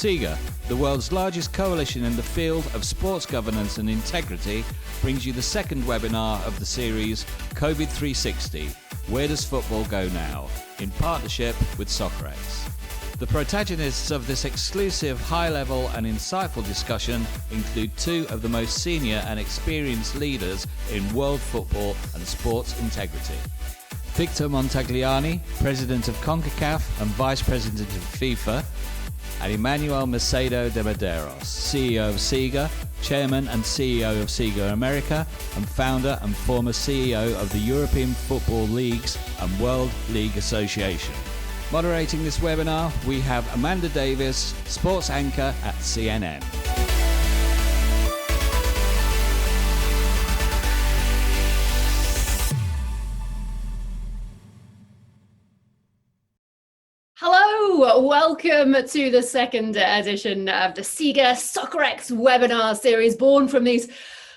SIGA, the world's largest coalition in the field of sports governance and integrity, brings you the second webinar of the series, COVID 360, Where Does Football Go Now?, in partnership with Soccerex. The protagonists of this exclusive, high-level and insightful discussion include two of the most senior and experienced leaders in world football and sports integrity. Victor Montagliani, President of Concacaf and Vice President of FIFA, and Emmanuel Macedo de Medeiros, CEO of SIGA, Chairman and CEO of SIGA America, and founder and former CEO of the European Football Leagues and World League Association. Moderating this webinar, we have Amanda Davies, sports anchor at CNN. Hello, welcome to the second edition of the SIGA-Soccerex Webinar series, born from these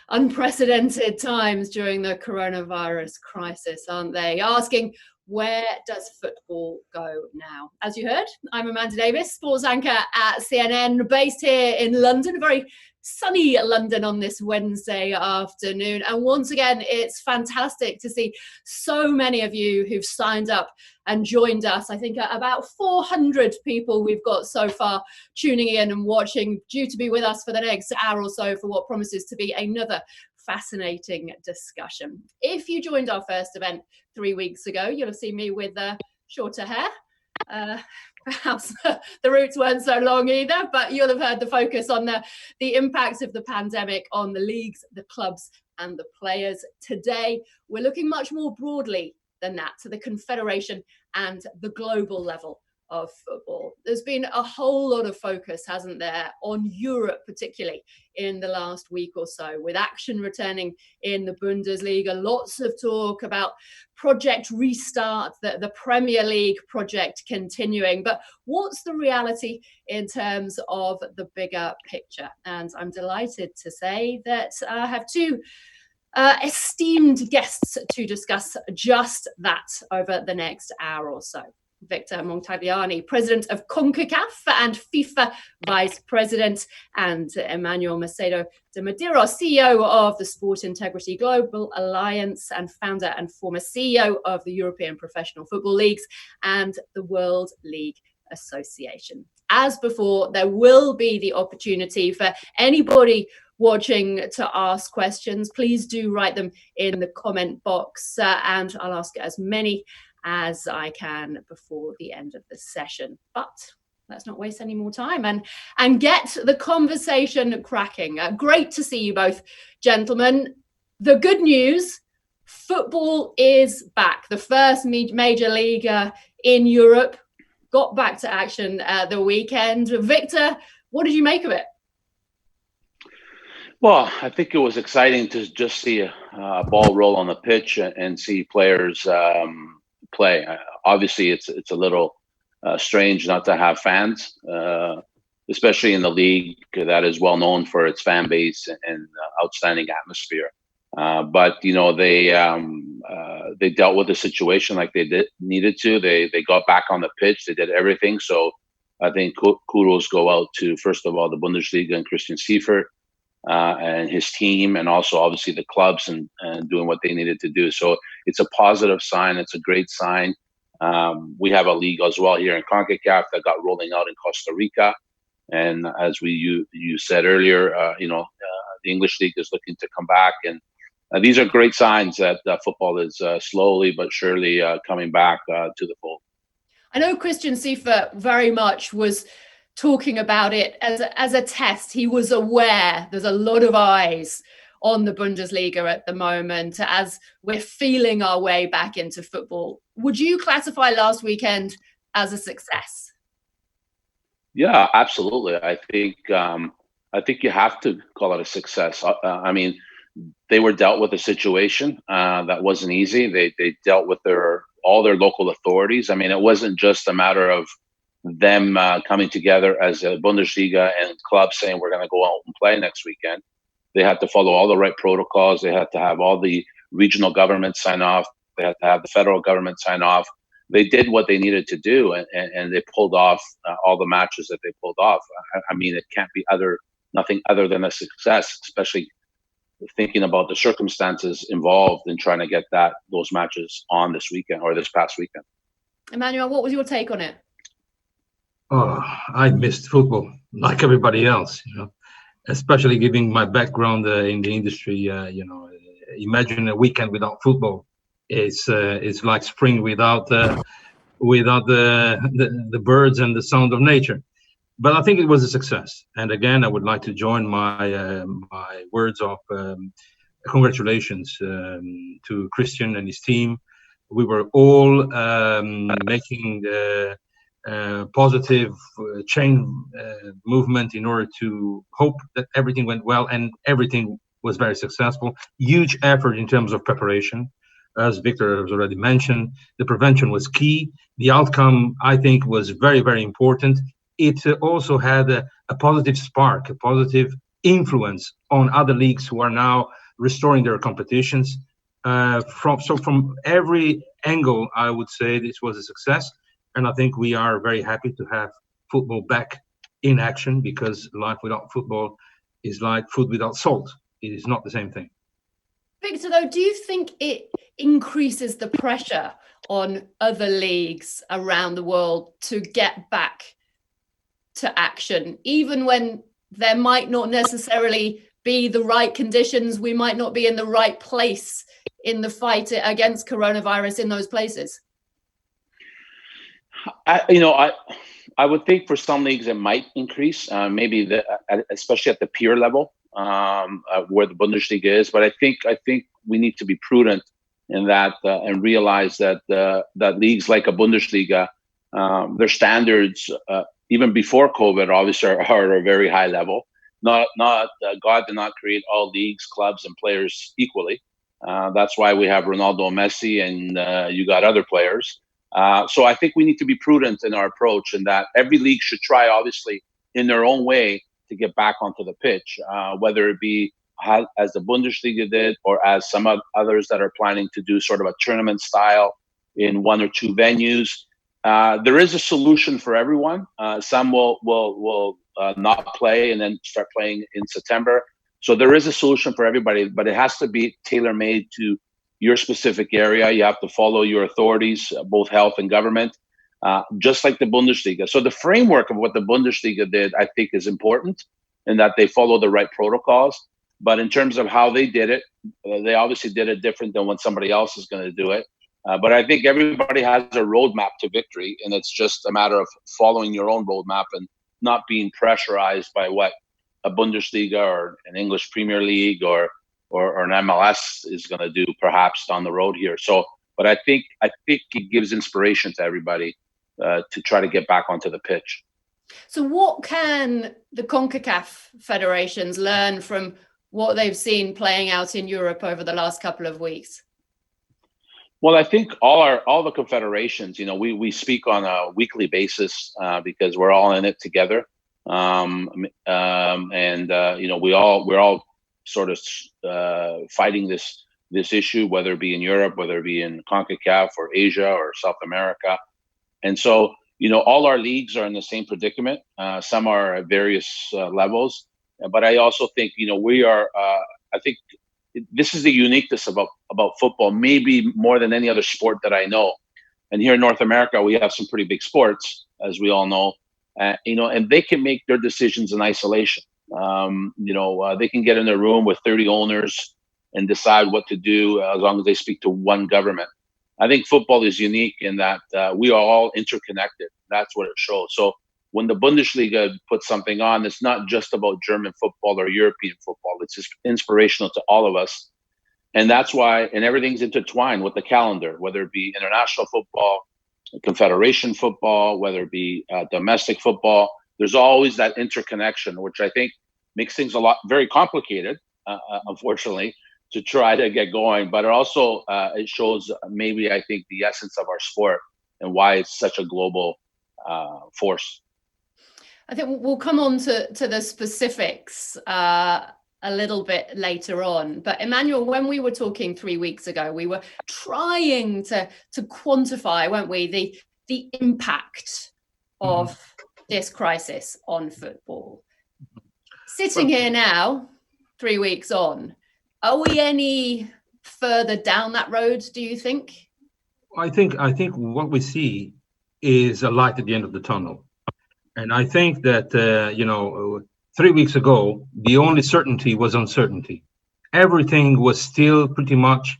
unprecedented times during the coronavirus crisis, aren't they? Asking, where does football go now? As you heard, I'm Amanda Davies, sports anchor at CNN, based here in London, very sunny London on this Wednesday afternoon. And once again, it's fantastic to see so many of you who've signed up and joined us. I think about 400 people we've got so far tuning in and watching, due to be with us for the next hour or so for what promises to be another fascinating discussion. If you joined our first event 3 weeks ago, you'll have seen me with shorter hair. Perhaps the roots weren't so long either, but you'll have heard the focus on the impact of the pandemic on the leagues, the clubs and the players. Today, we're looking much more broadly than that, to the confederation and the global level of football. There's been a whole lot of focus, hasn't there, on Europe, particularly in the last week or so, with action returning in the Bundesliga. Lots of talk about Project Restart, the Premier League project continuing. But what's the reality in terms of the bigger picture? And I'm delighted to say that I have two esteemed guests to discuss just that over the next hour or so. Victor Montagliani, President of Concacaf and FIFA Vice President, and Emmanuel Macedo de Medeiros, CEO of the Sport Integrity Global Alliance and founder and former CEO of the European Professional Football Leagues and the World League Association. As before, there will be the opportunity for anybody watching to ask questions. Please do write them in the comment box and I'll ask as many as I can before the end of the session. But let's not waste any more time and get the conversation cracking. Great to see you both, gentlemen. The good news, football is back. The first major league in Europe got back to action the weekend. Victor, what did you make of it? Well, I think it was exciting to just see a ball roll on the pitch and see players play. Obviously, it's a little strange not to have fans, especially in the league that is well known for its fan base and outstanding atmosphere. But you know, they dealt with the situation like they needed to. They got back on the pitch. They did everything. So I think kudos go out to, first of all, the Bundesliga and Christian Seifert and his team, and also obviously the clubs and doing what they needed to do. So it's a positive sign. It's a great sign. We have a league as well here in CONCACAF that got rolling out in Costa Rica. And as you said earlier, the English league is looking to come back. And these are great signs that football is slowly but surely coming back to the fold. I know Christian Seifert very much was talking about it as a test. He was aware there's a lot of eyes on the Bundesliga at the moment as we're feeling our way back into football. Would you classify last weekend as a success? Yeah, absolutely. I think you have to call it a success. I mean, they were dealt with a situation that wasn't easy. They dealt with all their local authorities. I mean, it wasn't just a matter of them coming together as a Bundesliga and clubs saying we're going to go out and play next weekend. They had to follow all the right protocols. They had to have all the regional governments sign off. They had to have the federal government sign off. they did what they needed to do, and they pulled off all the matches that they pulled off. I mean, it can't be nothing other than a success, especially thinking about the circumstances involved in trying to get those matches on this weekend or this past weekend. Emmanuel, what was your take on it? Oh, I missed football like everybody else, especially given my background in the industry. Imagine a weekend without football. It's like spring without the birds and the sound of nature. But I think it was a success. And again, I would like to join my words of congratulations to Christian and his team. We were all making the positive chain movement in order to hope that everything went well, and everything was very successful. Huge effort in terms of preparation. As Victor has already mentioned, the prevention was key. The outcome, I think, was very, very important. It also had a positive spark, a positive influence on other leagues who are now restoring their competitions. From every angle, I would say this was a success. And I think we are very happy to have football back in action, because life without football is like food without salt. It is not the same thing. Victor, though, do you think it increases the pressure on other leagues around the world to get back to action, even when there might not necessarily be the right conditions? We might not be in the right place in the fight against coronavirus in those places. I would think for some leagues it might increase, maybe especially at the peer level, where the Bundesliga is. But I think we need to be prudent in that and realize that that leagues like a Bundesliga, their standards even before COVID obviously are at a very high level. God did not create all leagues, clubs, and players equally. That's why we have Ronaldo and Messi, and you got other players. So I think we need to be prudent in our approach, and that every league should try, obviously, in their own way to get back onto the pitch, whether it be as the Bundesliga did, or as some others that are planning to do sort of a tournament style in one or two venues. There is a solution for everyone. Some will not play and then start playing in September. So there is a solution for everybody, but it has to be tailor-made to your specific area. You have to follow your authorities, both health and government, just like the Bundesliga. So the framework of what the Bundesliga did, I think, is important in that they follow the right protocols. But in terms of how they did it, they obviously did it different than when somebody else is going to do it. But I think everybody has a roadmap to victory, and it's just a matter of following your own roadmap and not being pressurized by what a Bundesliga or an English Premier League or an MLS is going to do perhaps down the road here. So, but I think it gives inspiration to everybody to try to get back onto the pitch. So what can the CONCACAF federations learn from what they've seen playing out in Europe over the last couple of weeks? Well, I think all the confederations, we speak on a weekly basis because we're all in it together, we're all sort of fighting this issue, whether it be in Europe, whether it be in CONCACAF or Asia or South America. And so, all our leagues are in the same predicament. Some are at various levels, but I also think, we are, I think this is the uniqueness about football, maybe more than any other sport that I know. And here in North America, we have some pretty big sports, as we all know, and they can make their decisions in isolation. They can get in a room with 30 owners and decide what to do as long as they speak to one government. I think football is unique in that we are all interconnected. That's what it shows. So when the Bundesliga puts something on, it's not just about German football or European football. It's just inspirational to all of us. And that's why, and everything's intertwined with the calendar, whether it be international football, confederation football, whether it be domestic football. There's always that interconnection, which I think makes things very complicated, unfortunately, to try to get going. But it also it shows maybe, I think, the essence of our sport and why it's such a global force. I think we'll come on to the specifics a little bit later on. But Emmanuel, when we were talking 3 weeks ago, we were trying to quantify, weren't we, the impact of this crisis on football. Sitting here now, 3 weeks on, are we any further down that road, do you think? I think what we see is a light at the end of the tunnel. And I think that, 3 weeks ago, the only certainty was uncertainty. Everything was still pretty much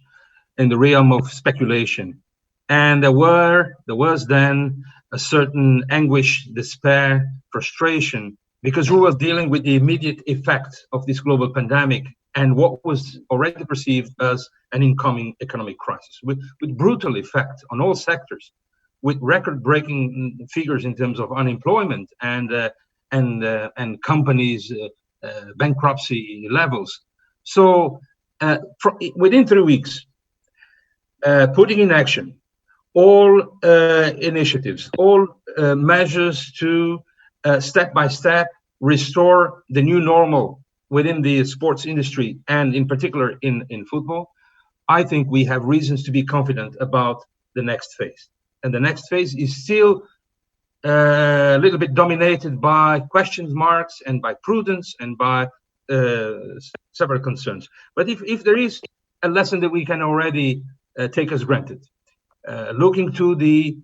in the realm of speculation. And there was then a certain anguish, despair, frustration, because we were dealing with the immediate effect of this global pandemic and what was already perceived as an incoming economic crisis, with brutal effect on all sectors, with record-breaking figures in terms of unemployment and companies' bankruptcy levels. So within 3 weeks, putting in action all initiatives, all measures to step by step restore the new normal within the sports industry and in particular in football, I think we have reasons to be confident about the next phase. And the next phase is still a little bit dominated by question marks and by prudence and by several concerns. But if there is a lesson that we can already take as granted, looking to the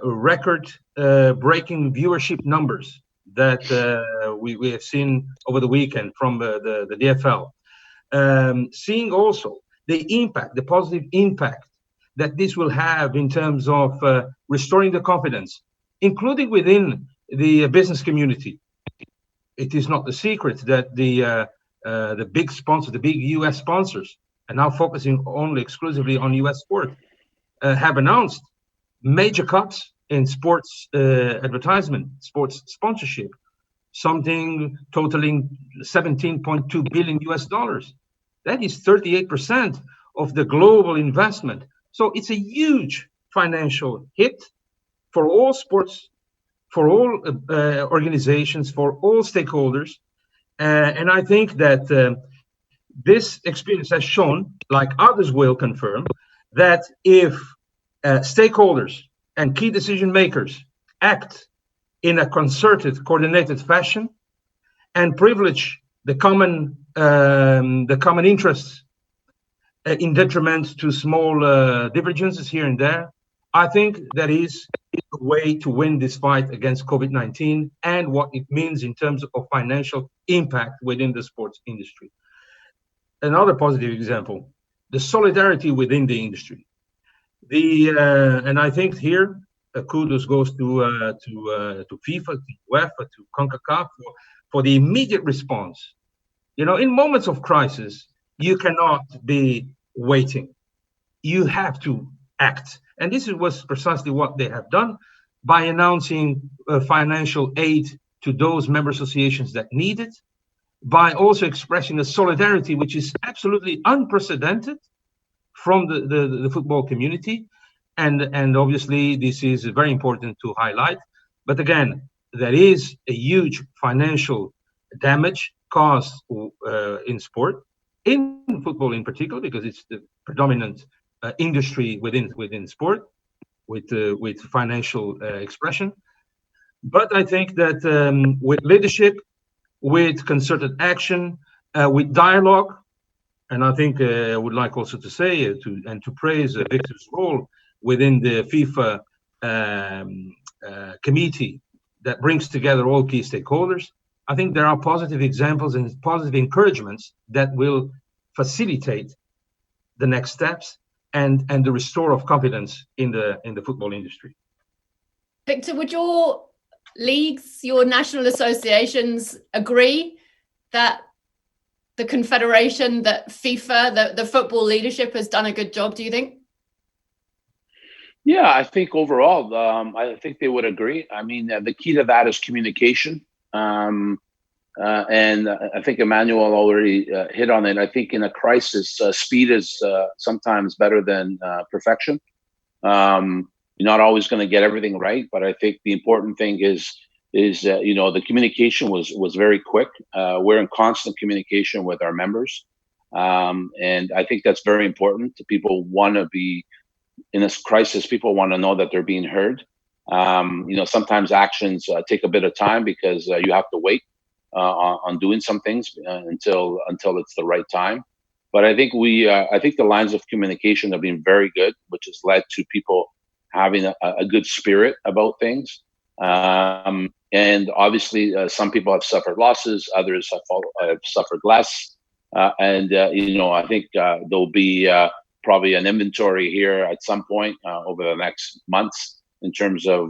record-breaking viewership numbers that we have seen over the weekend from the DFL, seeing also the positive impact that this will have in terms of restoring the confidence, including within the business community. It is not the secret that the big sponsors, the big US sponsors, are now focusing only exclusively on US sport, have announced major cuts in sports advertisement, sports sponsorship, something totaling $17.2 billion US dollars. That is 38% of the global investment. So it's a huge financial hit for all sports, for all organizations, for all stakeholders. And I think that this experience has shown, like others will confirm, that if stakeholders and key decision makers act in a concerted, coordinated fashion and privilege the common interests in detriment to small divergences here and there, I think that is a way to win this fight against COVID-19 and what it means in terms of financial impact within the sports industry. Another positive example, the solidarity within the industry. And I think here kudos goes to FIFA, to UEFA, to CONCACAF for the immediate response. In moments of crisis, you cannot be waiting. You have to act. And this was precisely what they have done by announcing financial aid to those member associations that need it, by also expressing a solidarity which is absolutely unprecedented from the football community. And obviously, this is very important to highlight. But again, there is a huge financial damage caused in sport, in football in particular, because it's the predominant industry within sport with financial expression. But I think that with leadership, with concerted action, with dialogue, and I think I would like also to say to praise Victor's role within the FIFA committee that brings together all key stakeholders. I think there are positive examples and positive encouragements that will facilitate the next steps and the restore of confidence in the football industry. Victor, would your leagues, your national associations agree that the confederation, that FIFA, the football leadership has done a good job, do you think? Yeah, I think overall, I think they would agree. I mean, the key to that is communication. And I think Emmanuel already hit on it. I think in a crisis, speed is sometimes better than perfection. You're not always going to get everything right, but I think the important thing is is the communication was very quick. We're in constant communication with our members, and I think that's very important. People want to be in this crisis. People want to know that they're being heard. Sometimes actions take a bit of time because you have to wait on doing some things until it's the right time. But I think I think the lines of communication have been very good, which has led to people having a good spirit about things. And obviously, some people have suffered losses, others have suffered less. I think there'll be probably an inventory here at some point over the next months in terms of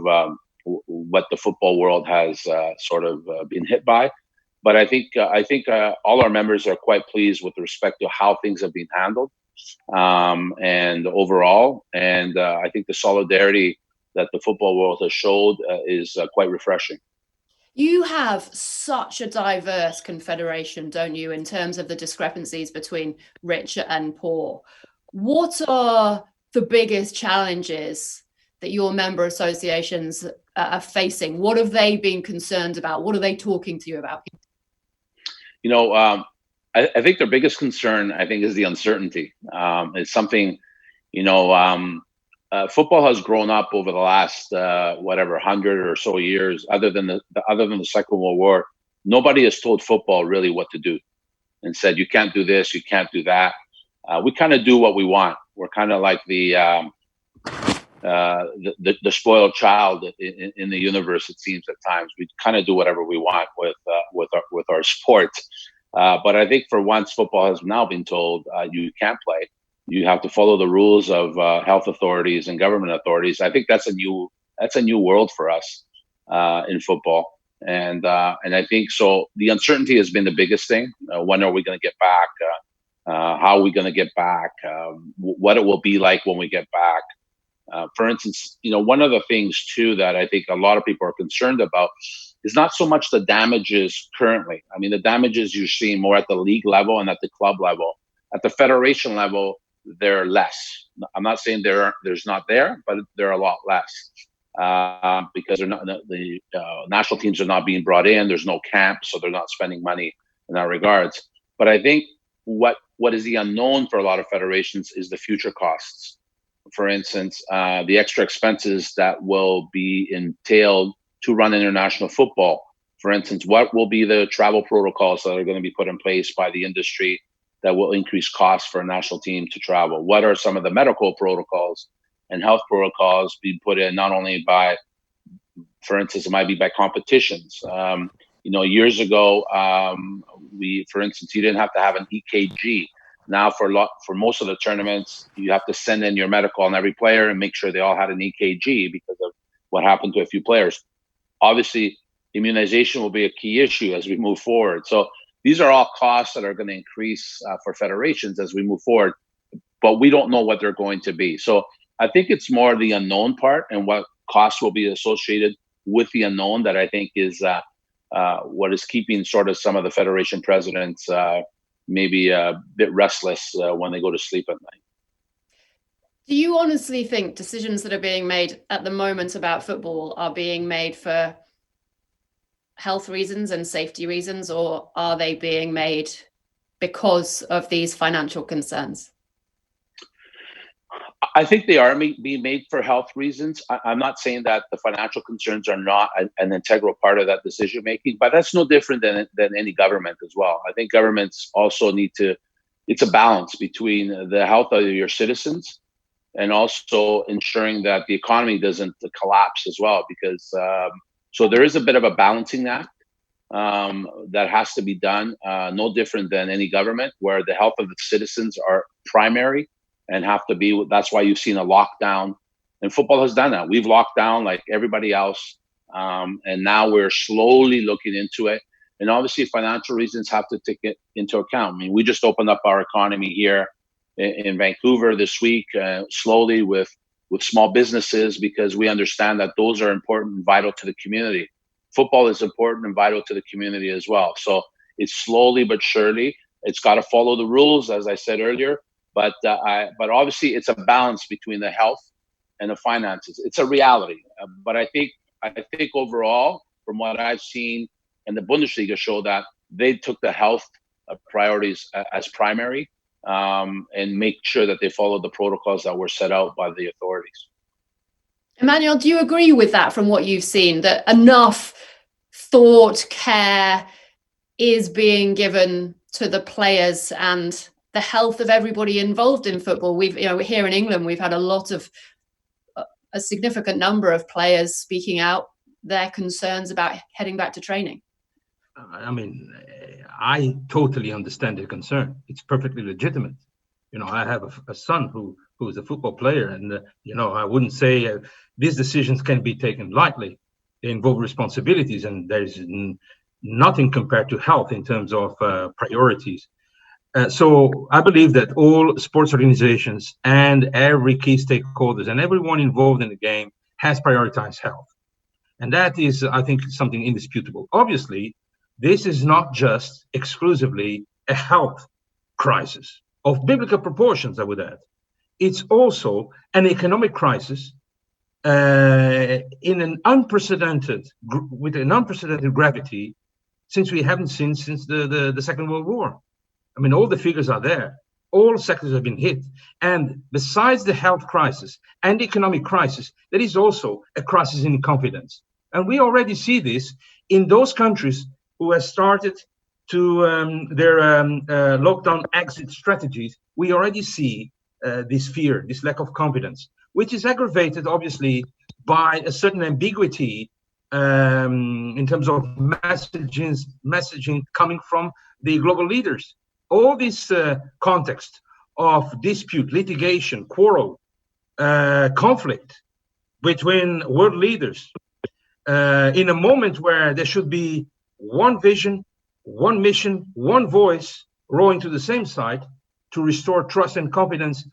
what the football world has sort of been hit by. But I think all our members are quite pleased with respect to how things have been handled and overall. And I think the solidarity that the football world has showed is quite refreshing. You have such a diverse confederation, don't you, in terms of the discrepancies between rich and poor. What are the biggest challenges that your member associations are facing? What have they been concerned about? What are they talking to you about? I think their biggest concern, I think, is the uncertainty. It's something, football has grown up over the last 100 or so years. Other than the Second World War, nobody has told football really what to do and said you can't do this, you can't do that. We kind of do what we want. We're kind of like the spoiled child in the universe. It seems at times we kind of do whatever we want with our sport. But I think for once, football has now been told you can't play. You have to follow the rules of health authorities and government authorities. I think that's a new world for us in football, and I think so. The uncertainty has been the biggest thing. When are we going to get back? How are we going to get back? What it will be like when we get back? For instance, one of the things too that I think a lot of people are concerned about is not so much the damages currently. I mean, the damages you're seeing more at the league level and at the club level. At the federation level, they're less. I'm not saying there's not there, but they're a lot less because they're not, the national teams are not being brought in. There's no camp, so they're not spending money in that regards. But I think what is the unknown for a lot of federations is the future costs. For instance, the extra expenses that will be entailed to run international football. For instance, what will be the travel protocols that are going to be put in place by the industry that will increase costs for a national team to travel? What are some of the medical protocols and health protocols being put in, not only by, for instance, it might be by competitions. Years ago, for instance, you didn't have to have an EKG. Now, for most of the tournaments, you have to send in your medical on every player and make sure they all had an EKG because of what happened to a few players. Obviously, immunization will be a key issue as we move forward. So these are all costs that are going to increase for federations as we move forward, but we don't know what they're going to be. So I think it's more the unknown part and what costs will be associated with the unknown that I think is what is keeping sort of some of the federation presidents maybe a bit restless when they go to sleep at night. Do you honestly think decisions that are being made at the moment about football are being made for health reasons and safety reasons, or are they being made because of these financial concerns? I think they are being made for health reasons. I'm not saying that the financial concerns are not an integral part of that decision making, but that's no different than any government as well. I think governments also need to, it's a balance between the health of your citizens and also ensuring that the economy doesn't collapse as well, because so there is a bit of a balancing act that has to be done, no different than any government, where the health of the citizens are primary and have to be. That's why you've seen a lockdown, and football has done that. We've locked down like everybody else, and now we're slowly looking into it. And obviously, financial reasons have to take it into account. I mean, we just opened up our economy here in Vancouver this week, slowly with small businesses, because we understand that those are important and vital to the community. Football is important and vital to the community as well. So it's slowly but surely. It's got to follow the rules, as I said earlier. But obviously, it's a balance between the health and the finances. It's a reality. But I think overall, from what I've seen in the Bundesliga, show that they took the health priorities as primary, and make sure that they follow the protocols that were set out by the authorities. Emmanuel, do you agree with that from what you've seen, that enough thought, care is being given to the players and the health of everybody involved in football? We've, here in England, we've had a significant number of players speaking out their concerns about heading back to training. I mean, I totally understand the concern. It's perfectly legitimate. I have a son who is a football player, and I wouldn't say these decisions can be taken lightly. They involve responsibilities, and there's nothing compared to health in terms of priorities. So I believe that all sports organizations and every key stakeholders and everyone involved in the game has prioritized health. And that is, I think, something indisputable. Obviously, this is not just exclusively a health crisis of biblical proportions, I would add. It's also an economic crisis with an unprecedented gravity since we haven't seen since the Second World War. I mean, all the figures are there. All sectors have been hit. And besides the health crisis and the economic crisis, there is also a crisis in confidence. And we already see this in those countries who have started to their lockdown exit strategies. We already see this fear, this lack of confidence, which is aggravated, obviously, by a certain ambiguity in terms of messaging coming from the global leaders. All this context of dispute, litigation, quarrel, conflict between world leaders in a moment where there should be one vision, one mission, one voice rowing to the same side to restore trust and confidence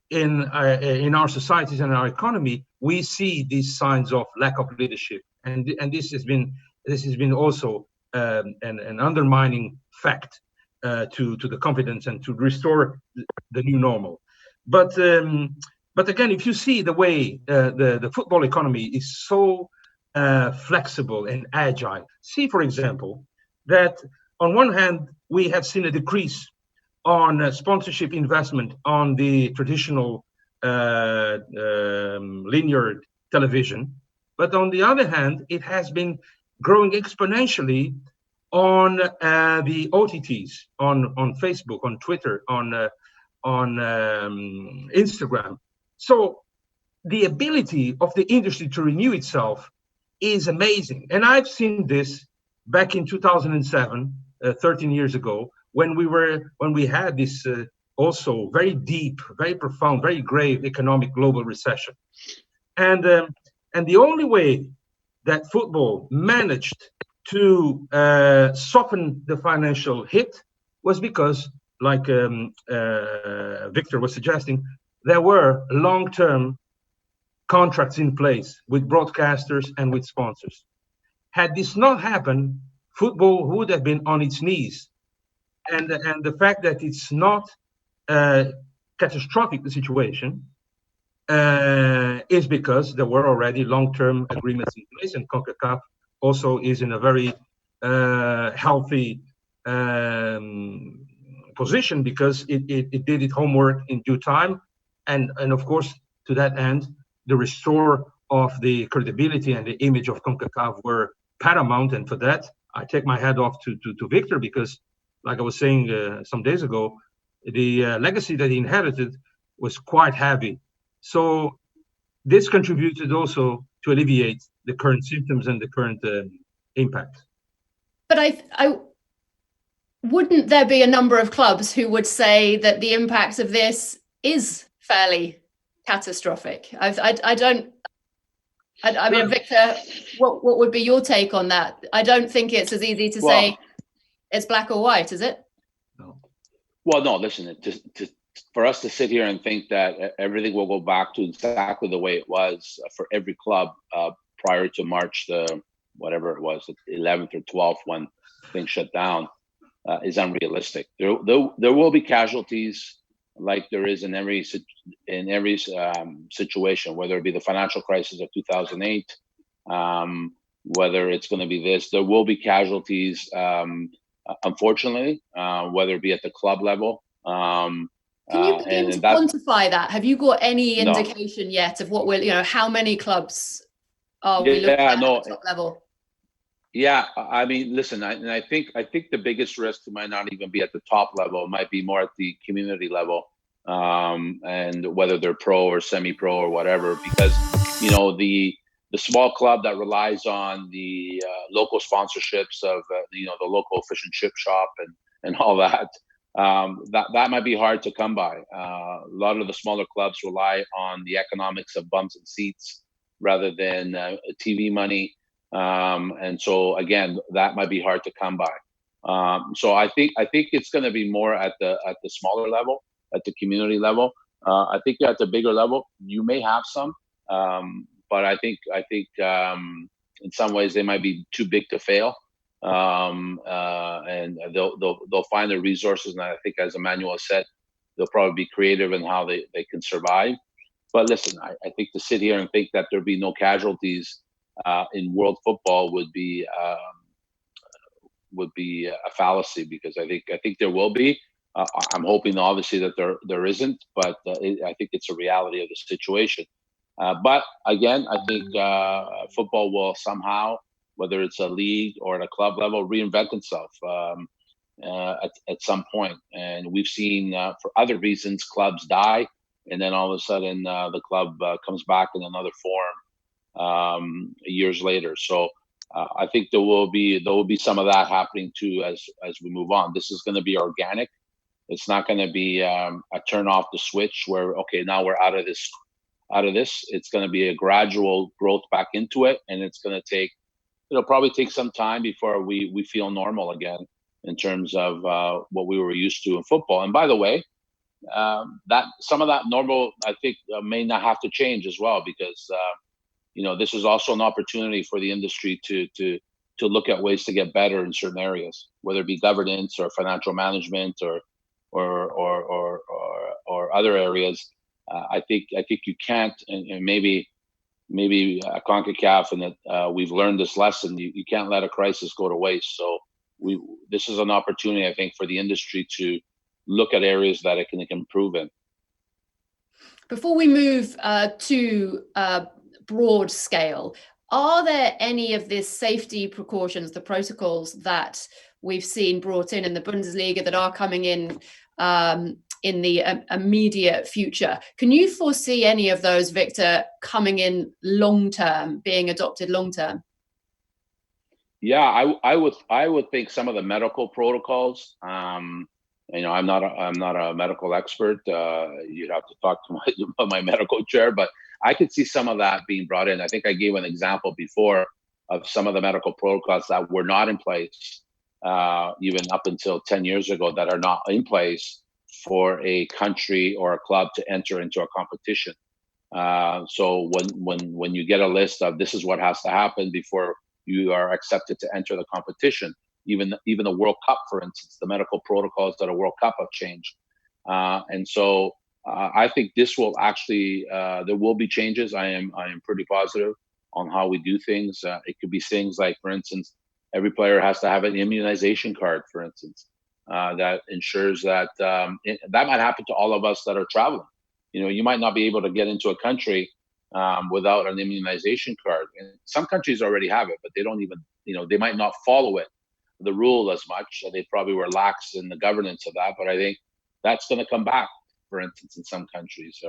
in our societies and our economy, we see these signs of lack of leadership, and this has been also an undermining fact to the confidence and to restore the new normal. But again, if you see the way the football economy is so flexible and agile, see, for example, that on one hand we have seen a decrease on sponsorship investment on the traditional linear television, but on the other hand, it has been growing exponentially on the OTTs, on Facebook, on Twitter, on Instagram. So the ability of the industry to renew itself is amazing. And I've seen this back in 2007, 13 years ago, when we had this also very deep, very profound, very grave economic global recession. And the only way that football managed to soften the financial hit was because, like Victor was suggesting, there were long-term contracts in place with broadcasters and with sponsors. Had this not happened, football would have been on its knees. And the fact that it's not catastrophic, the situation, is because there were already long-term agreements in place, and CONCACAF also is in a very healthy position because it did its homework in due time, and of course, to that end, the restore of the credibility and the image of CONCACAF were paramount, and for that, I take my hat off to Victor, because, like I was saying some days ago, the legacy that he inherited was quite heavy. So this contributed also to alleviate the current symptoms and the current impact. But I wouldn't there be a number of clubs who would say that the impact of this is fairly catastrophic? I mean, Victor, what would be your take on that? I don't think it's as easy to say it's black or white, is it? No. Well, no, listen, for us to sit here and think that everything will go back to exactly the way it was for every club prior to March, whatever it was, the 11th or 12th, when things shut down, is unrealistic. There will be casualties, like there is in every situation, whether it be the financial crisis of 2008, whether it's going to be this. There will be casualties, unfortunately, whether it be at the club level. Can you begin to quantify that? Have you got any indication yet of what how many clubs are we looking at the top level? Yeah, I mean, listen, I think the biggest risk might not even be at the top level. It might be more at the community level, and whether they're pro or semi-pro or whatever, because the small club that relies on the local sponsorships of the local fish and chip shop and all that, that might be hard to come by. A lot of the smaller clubs rely on the economics of bums and seats rather than TV money. And so again, that might be hard to come by. So I think it's going to be more at the smaller level, at the community level. I think at the bigger level, you may have some, but I think in some ways they might be too big to fail, and they'll find the resources. And I think, as Emmanuel said, they'll probably be creative in how they can survive. But listen, I think to sit here and think that there'll be no casualties in world football would be a fallacy, because I think there will be. I'm hoping, obviously, that there isn't, but I think it's a reality of the situation. But again, I think football will somehow, whether it's a league or at a club level, reinvent itself at some point. And we've seen, for other reasons, clubs die, and then all of a sudden the club comes back in another form years later. So I think there will be some of that happening too as we move on. This is going to be organic. It's not going to be a turn off the switch where, okay, now we're out of this. It's going to be a gradual growth back into it, and it's going to take, it'll probably take some time before we feel normal again in terms of what we were used to in football. And by the way, that some of that normal, I think, may not have to change as well, because this is also an opportunity for the industry to look at ways to get better in certain areas, whether it be governance or financial management or other areas. I think you can't, and maybe CONCACAF, and that we've learned this lesson. You can't let a crisis go to waste. So this is an opportunity, I think, for the industry to look at areas that it can improve in. Before we move to broad scale, are there any of the safety precautions, the protocols that we've seen brought in the Bundesliga that are coming in the immediate future? Can you foresee any of those, Victor, coming in long term, being adopted long term? Yeah, I would think some of the medical protocols. I'm not a medical expert. You'd have to talk to my medical chair, but I could see some of that being brought in. I think I gave an example before of some of the medical protocols that were not in place, even up until 10 years ago, that are not in place for a country or a club to enter into a competition. So when you get a list of this is what has to happen before you are accepted to enter the competition, even the World Cup, for instance, the medical protocols that a World Cup have changed. And so I think this will actually, there will be changes. I am pretty positive on how we do things. It could be things like, for instance, every player has to have an immunization card, for instance, that ensures that that might happen to all of us that are traveling. You might not be able to get into a country without an immunization card. And some countries already have it, but they don't even, they might not follow the rule as much. So they probably were lax in the governance of that. But I think that's going to come back, for instance, in some countries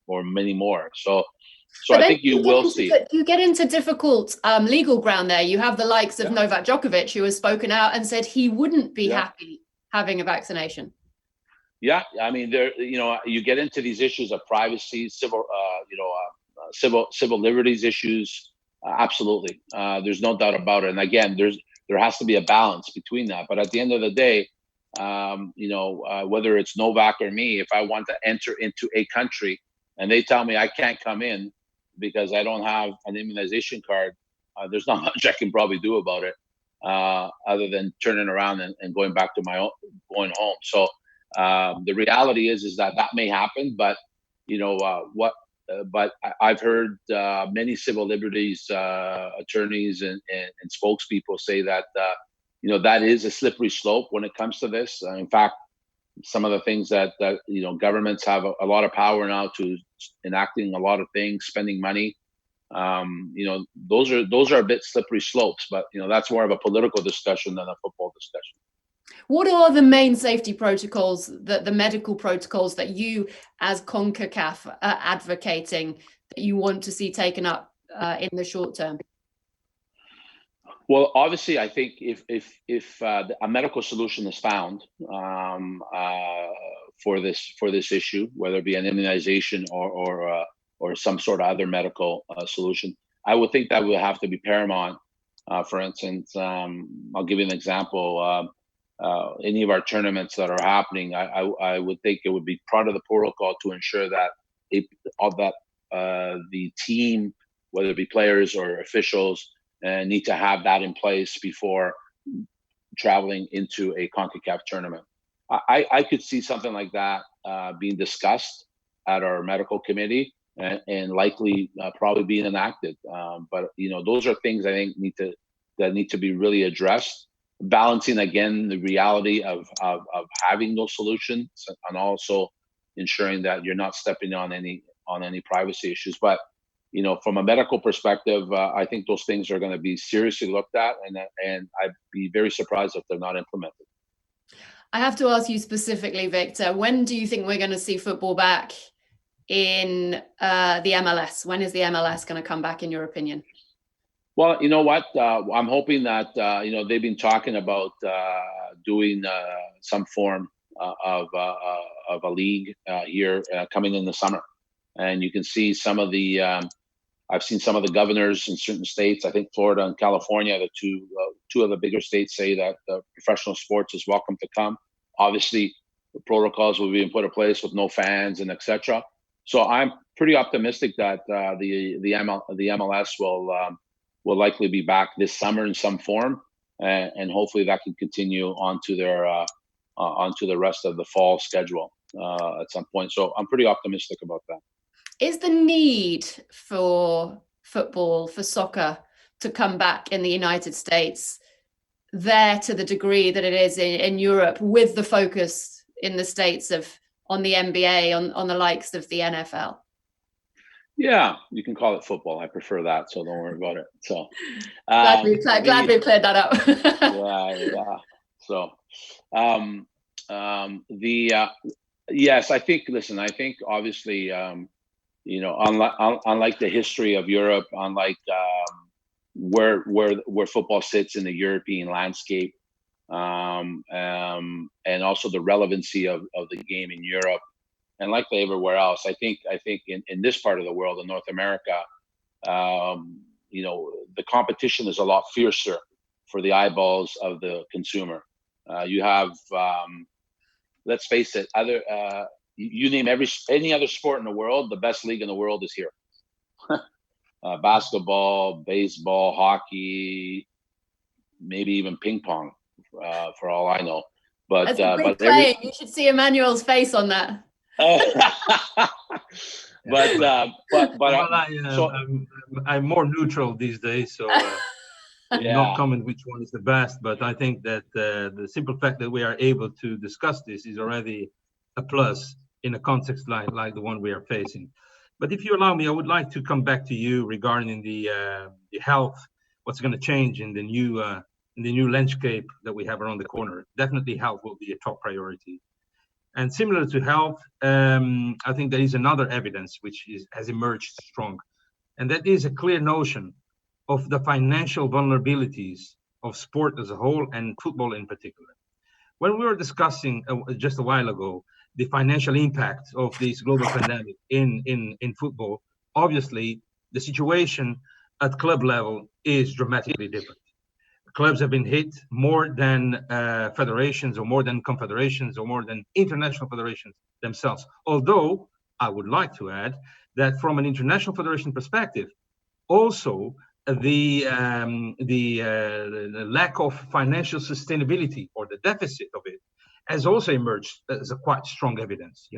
or many more. So I think you will see. You get into difficult legal ground there. You have the likes of Novak Djokovic, who has spoken out and said he wouldn't be happy having a vaccination. Yeah, I mean, you get into these issues of privacy, civil liberties issues. Absolutely, there's no doubt about it. And again, there has to be a balance between that. But at the end of the day, whether it's Novak or me, if I want to enter into a country and they tell me I can't come in because I don't have an immunization card, there's not much I can probably do about it, other than turning around and going back to going home. So the reality is that may happen, but but I've heard many civil liberties attorneys and spokespeople say that that is a slippery slope when it comes to this. In fact, some of the things that governments have a lot of power now to enacting a lot of things, spending money. Those are a bit slippery slopes, but that's more of a political discussion than a football discussion. What are the main safety protocols, the medical protocols that you as CONCACAF are advocating that you want to see taken up in the short term? Well, obviously, I think if a medical solution is found for this issue, whether it be an immunization or some sort of other medical solution, I would think that would have to be paramount. For instance, I'll give you an example. Any of our tournaments that are happening, I would think it would be part of the protocol to ensure that the team, whether it be players or officials, need to have that in place before traveling into a CONCACAF tournament. I could see something like that being discussed at our medical committee and likely probably being enacted. But those are things I think that need to be really addressed. Balancing again the reality of having those solutions and also ensuring that you're not stepping on any privacy issues. But from a medical perspective, I think those things are going to be seriously looked at, and I'd be very surprised if they're not implemented. I have to ask you specifically, Victor, when do you think we're going to see football back in the MLS? When is the MLS going to come back, in your opinion? Well, you know what? I'm hoping that they've been talking about doing some form of a league here coming in the summer, and you can see some of the. I've seen some of the governors in certain states. I think Florida and California, the two of the bigger states, say that professional sports is welcome to come. Obviously, the protocols will be put in place with no fans and etc. So I'm pretty optimistic that the MLS will likely be back this summer in some form, and hopefully that can continue onto the rest of the fall schedule at some point. So I'm pretty optimistic about that. Is the need for football, for soccer, to come back in the United States there to the degree that it is in Europe, with the focus in the States on the NBA, on the likes of the NFL? Yeah, you can call it football. I prefer that, so don't worry about it. So glad we've cleared that up. yeah. So yes, I think. Listen, I think obviously, unlike the history of Europe, unlike where football sits in the European landscape, and also the relevancy of the game in Europe, and likely everywhere else, I think in this part of the world, in North America, the competition is a lot fiercer for the eyeballs of the consumer. You have, let's face it, you name any other sport in the world, the best league in the world is here. Basketball, baseball, hockey, but even ping pong, for all I know. But you should see Emmanuel's face on that. I'm more neutral these days, so not comment which one is the best. But I think that the simple fact that we are able to discuss this is already a plus in a context like the one we are facing. But if you allow me, I would like to come back to you regarding the health. What's going to change in the new landscape that we have around the corner? Definitely, health will be a top priority. And similar to health, I think there is another evidence which has emerged strong, and that is a clear notion of the financial vulnerabilities of sport as a whole and football in particular. When we were discussing just a while ago the financial impact of this global pandemic in football, obviously the situation at club level is dramatically different. Clubs have been hit more than federations, or more than confederations, or more than international federations themselves. Although I would like to add that from an international federation perspective, also the lack of financial sustainability, or the deficit of it, has also emerged as a quite strong evidence.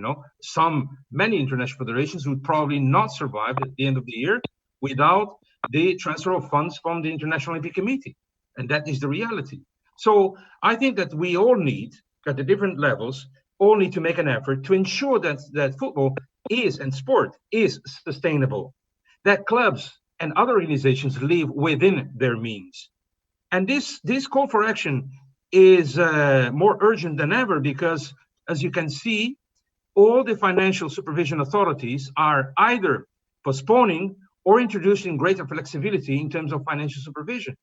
Many international federations would probably not survive at the end of the year without the transfer of funds from the International Olympic Committee. And that is the reality. So I think that we all need, at the different levels, all need to make an effort to ensure that football is, and sport is, sustainable, that clubs and other organizations live within their means. And this call for action is more urgent than ever because, as you can see, all the financial supervision authorities are either postponing or introducing greater flexibility in terms of financial supervision.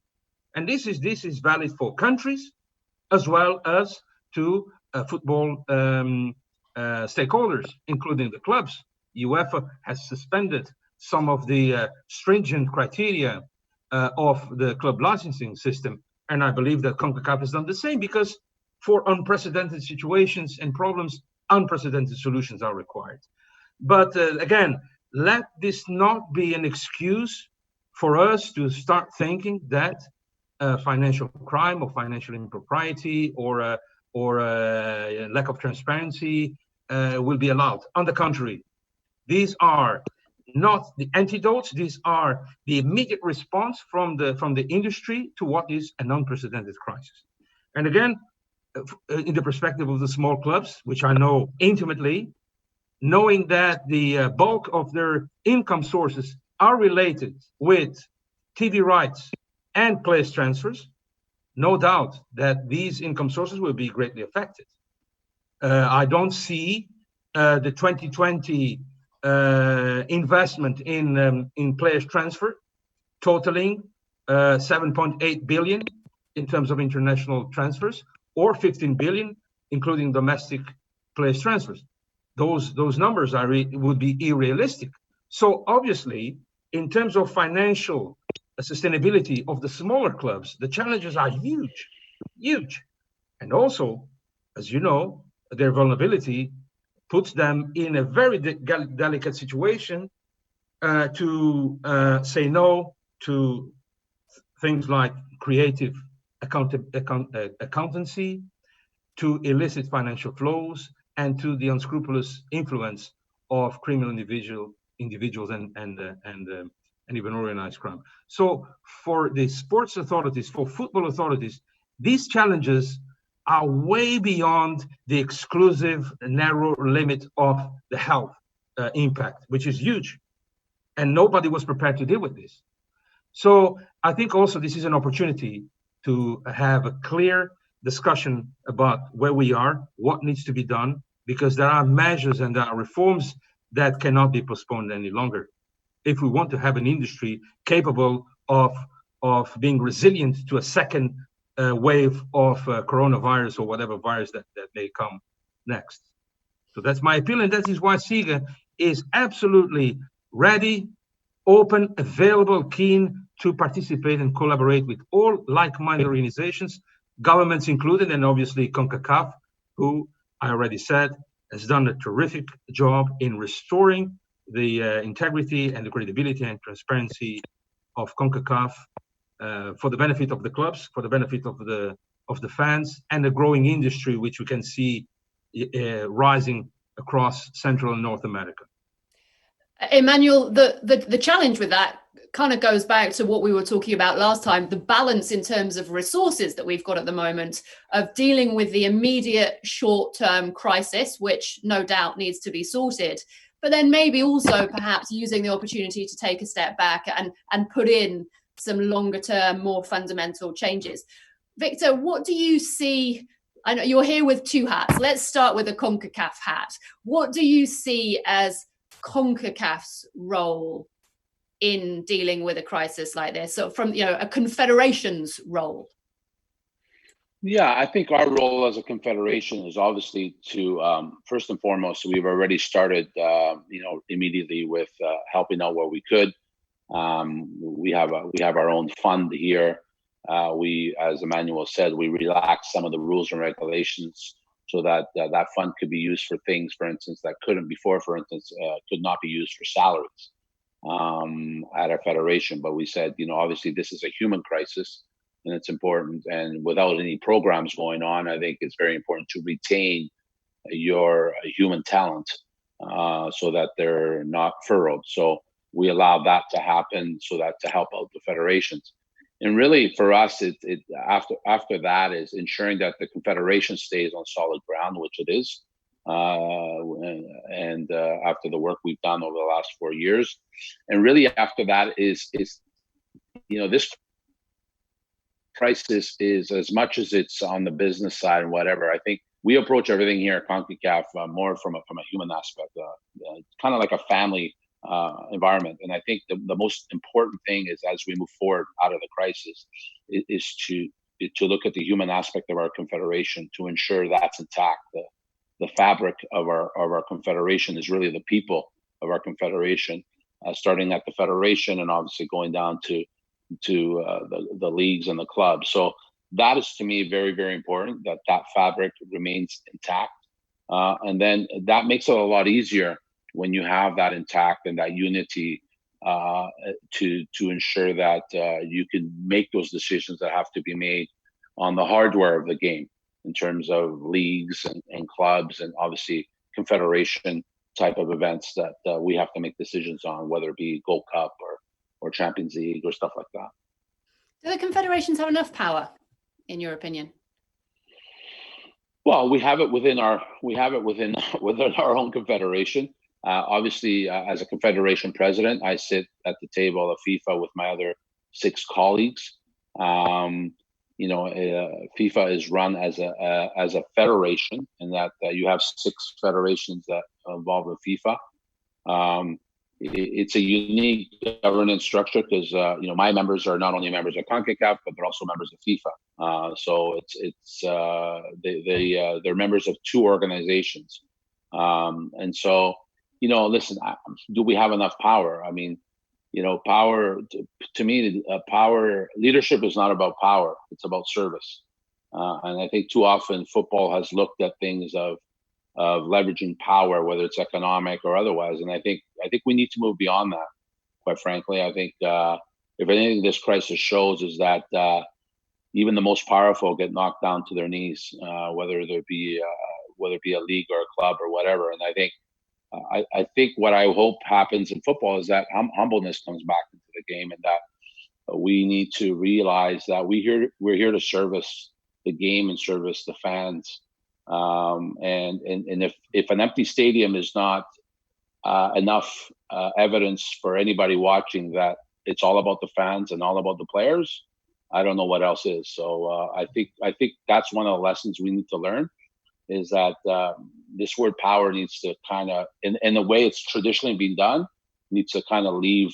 And this is valid for countries as well as to football stakeholders, including the clubs. UEFA has suspended some of the stringent criteria of the club licensing system. And I believe that CONCACAF has done the same because for unprecedented situations and problems, unprecedented solutions are required. But again, let this not be an excuse for us to start thinking that financial crime or financial impropriety or lack of transparency will be allowed. On the contrary, these are not the antidotes. These are the immediate response from the industry to what is an unprecedented crisis. And again, in the perspective of the small clubs, which I know intimately, knowing that the bulk of their income sources are related with TV rights and players transfers, no doubt that these income sources will be greatly affected. I don't see the 2020 investment in players transfer totaling 7.8 billion in terms of international transfers, or 15 billion including domestic players transfers. Those numbers would be unrealistic. So obviously, in terms of financial sustainability of the smaller clubs, the challenges are huge. And also, as you know, their vulnerability puts them in a very delicate situation to say no to things like creative accountancy, to illicit financial flows, and to the unscrupulous influence of criminal individuals and even organized crime. So for the sports authorities, for football authorities, these challenges are way beyond the exclusive narrow limit of the health impact, which is huge. And nobody was prepared to deal with this. So I think also this is an opportunity to have a clear discussion about where we are, what needs to be done, because there are measures and there are reforms that cannot be postponed any longer if we want to have an industry capable of being resilient to a second wave of coronavirus or whatever virus that may come next. So that's my appeal, and that is why SIGA is absolutely ready, open, available, keen to participate and collaborate with all like-minded organizations, governments included, and obviously CONCACAF, who I already said has done a terrific job in restoring the integrity and the credibility and transparency of CONCACAF for the benefit of the clubs, for the benefit of the fans, and the growing industry which we can see rising across Central and North America. Emmanuel, the challenge with that kind of goes back to what we were talking about last time, the balance in terms of resources that we've got at the moment of dealing with the immediate short-term crisis, which no doubt needs to be sorted, but then maybe also perhaps using the opportunity to take a step back and put in some longer-term, more fundamental changes. Victor, what do you see? I know you're here with two hats. Let's start with a CONCACAF hat. What do you see as CONCACAF's role in dealing with a crisis like this? So from a confederation's role. Yeah, I think our role as a confederation is obviously to first and foremost, we've already started immediately with helping out where we could. We have our own fund here. We, as Emmanuel said, we relaxed some of the rules and regulations so that that fund could be used for things, for instance, that couldn't before, for instance, could not be used for salaries at our federation. But we said, obviously this is a human crisis. and it's important. And without any programs going on, I think it's very important to retain your human talent so that they're not furrowed. So we allow that to happen so that to help out the federations. And really for us, it after that is ensuring that the confederation stays on solid ground, which it is. And after the work we've done over the last 4 years, and really after that is this crisis is, as much as it's on the business side and whatever, I think we approach everything here at CONCACAF more from a human aspect, kind of like a family environment. And I think the most important thing is, as we move forward out of the crisis, is to look at the human aspect of our confederation, to ensure that's intact. The fabric of our confederation is really the people of our confederation, starting at the federation and obviously going down to the leagues and the clubs. So that is, to me, very, very important, that fabric remains intact. And then that makes it a lot easier when you have that intact and that unity to ensure that you can make those decisions that have to be made on the hardware of the game in terms of leagues and clubs and obviously confederation type of events that we have to make decisions on, whether it be Gold Cup or Champions League or stuff like that. Do the confederations have enough power, in your opinion? Well, we have it within our own confederation. Obviously, as a confederation president, I sit at the table of FIFA with my other 6 colleagues. FIFA is run as a federation, and that you have 6 federations that are involved with FIFA. It's a unique governance structure because my members are not only members of CONCACAF, but they're also members of FIFA. So they're members of 2 organizations, and so listen, do we have enough power? I mean, power to me, power leadership is not about power; it's about service. And I think too often football has looked at things of leveraging power, whether it's economic or otherwise. And I think we need to move beyond that. Quite frankly, I think if anything, this crisis shows is that even the most powerful get knocked down to their knees, whether it be a league or a club or whatever. And I think what I hope happens in football is that humbleness comes back into the game, and that we need to realize that we're here to service the game and service the fans. And if an empty stadium is not enough evidence for anybody watching that it's all about the fans and all about the players, I don't know what else is. So I think that's one of the lessons we need to learn, is that this word power needs to kind of, in the way it's traditionally been done, needs to kind of leave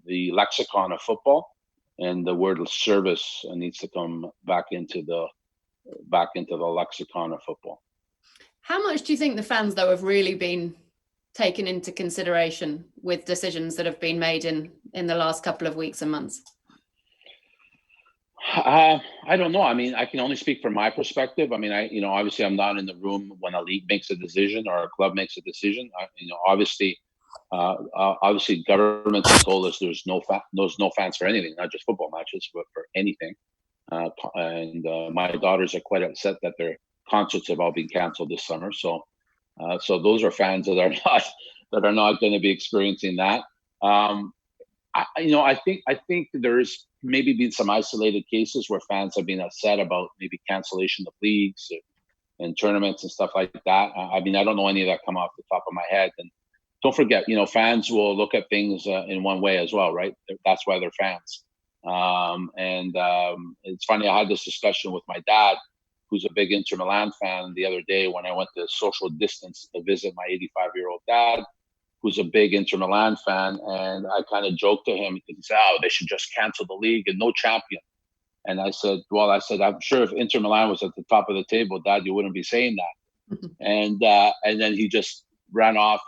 the lexicon of football, and the word service needs to come back into the lexicon of football. How much do you think the fans, though, have really been taken into consideration with decisions that have been made in the last couple of weeks and months? I don't know. I mean, I can only speak from my perspective. I mean, obviously I'm not in the room when a league makes a decision or a club makes a decision. Obviously governments have told us there's no fans for anything, not just football matches, but for anything. And my daughters are quite upset that their concerts have all been canceled this summer. So those are fans that are not going to be experiencing that. I think there's maybe been some isolated cases where fans have been upset about maybe cancellation of leagues and tournaments and stuff like that. I mean, I don't know any of that come off the top of my head. And don't forget, fans will look at things in one way as well, right? That's why they're fans. It's funny, I had this discussion with my dad, who's a big Inter Milan fan, the other day when I went to social distance to visit my 85-year-old dad, who's a big Inter Milan fan. And I kind of joked to him because he said, they should just cancel the league and no champion. And I said, I'm sure if Inter Milan was at the top of the table, Dad, you wouldn't be saying that. And then he just ran off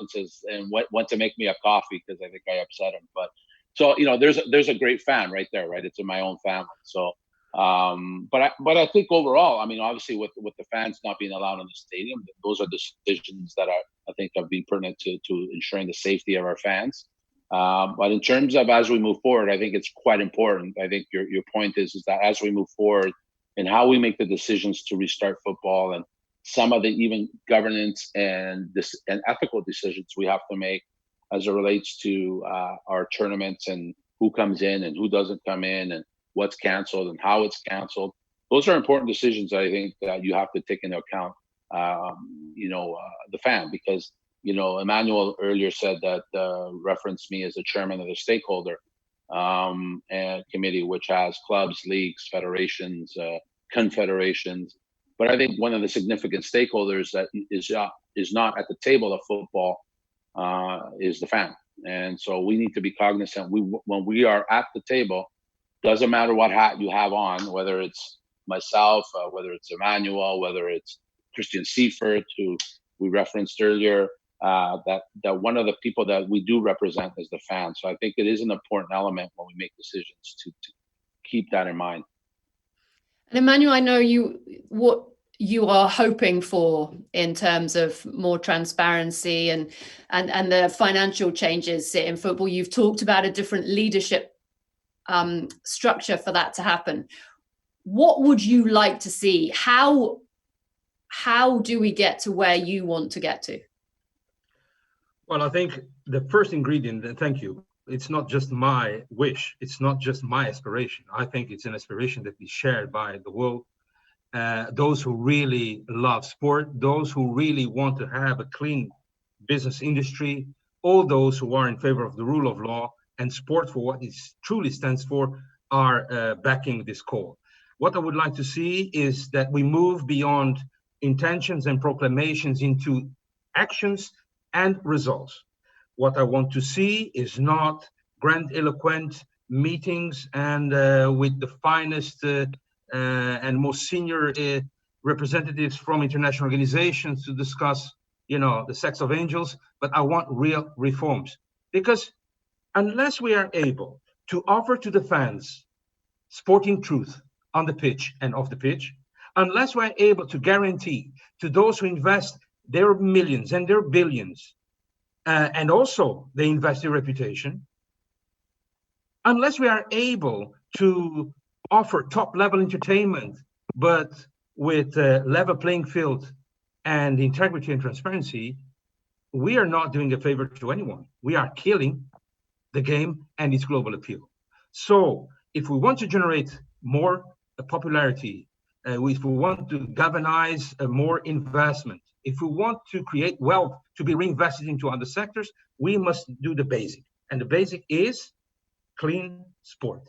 and went to make me a coffee because I think I upset him. But so, there's a great fan right there, right? It's in my own family. So, but I think overall, I mean, obviously with the fans not being allowed in the stadium, those are decisions that I think have been pertinent to ensuring the safety of our fans. But in terms of as we move forward, I think it's quite important. I think your point is that as we move forward in how we make the decisions to restart football, and some of the even governance and ethical decisions we have to make as it relates to our tournaments and who comes in and who doesn't come in and what's canceled and how it's canceled. Those are important decisions I think that you have to take into account, the fan, because, Emmanuel earlier said that, referenced me as the chairman of the stakeholder and committee, which has clubs, leagues, federations, confederations. But I think one of the significant stakeholders that is not at the table of football is the fan. And so we need to be cognizant. When we are at the table, doesn't matter what hat you have on, whether it's myself, whether it's Emmanuel, whether it's Christian Seifert, who we referenced earlier, that one of the people that we do represent is the fan. So I think it is an important element when we make decisions to keep that in mind. And Emmanuel, I know what you are hoping for in terms of more transparency and the financial changes in football. You've talked about a different leadership structure for that to happen. What would you like to see? How do we get to where you want to get to? Well, I think the first ingredient, and thank you, it's not just my wish, it's not just my aspiration. I think it's an aspiration that is shared by the world. Those who really love sport, those who really want to have a clean business industry, all those who are in favor of the rule of law and sport for what it truly stands for are backing this call. What I would like to see is that we move beyond intentions and proclamations into actions and results. What I want to see is not grandiloquent meetings and with the finest and most senior representatives from international organizations to discuss, the sex of angels, but I want real reforms. Because unless we are able to offer to the fans sporting truth on the pitch and off the pitch, unless we're able to guarantee to those who invest their millions and their billions, and also they invest their reputation, unless we are able to offer top-level entertainment, but with a level playing field and integrity and transparency, we are not doing a favor to anyone. We are killing the game and its global appeal. So if we want to generate more popularity, if we want to galvanize more investment, if we want to create wealth to be reinvested into other sectors, we must do the basic. And the basic is clean sport.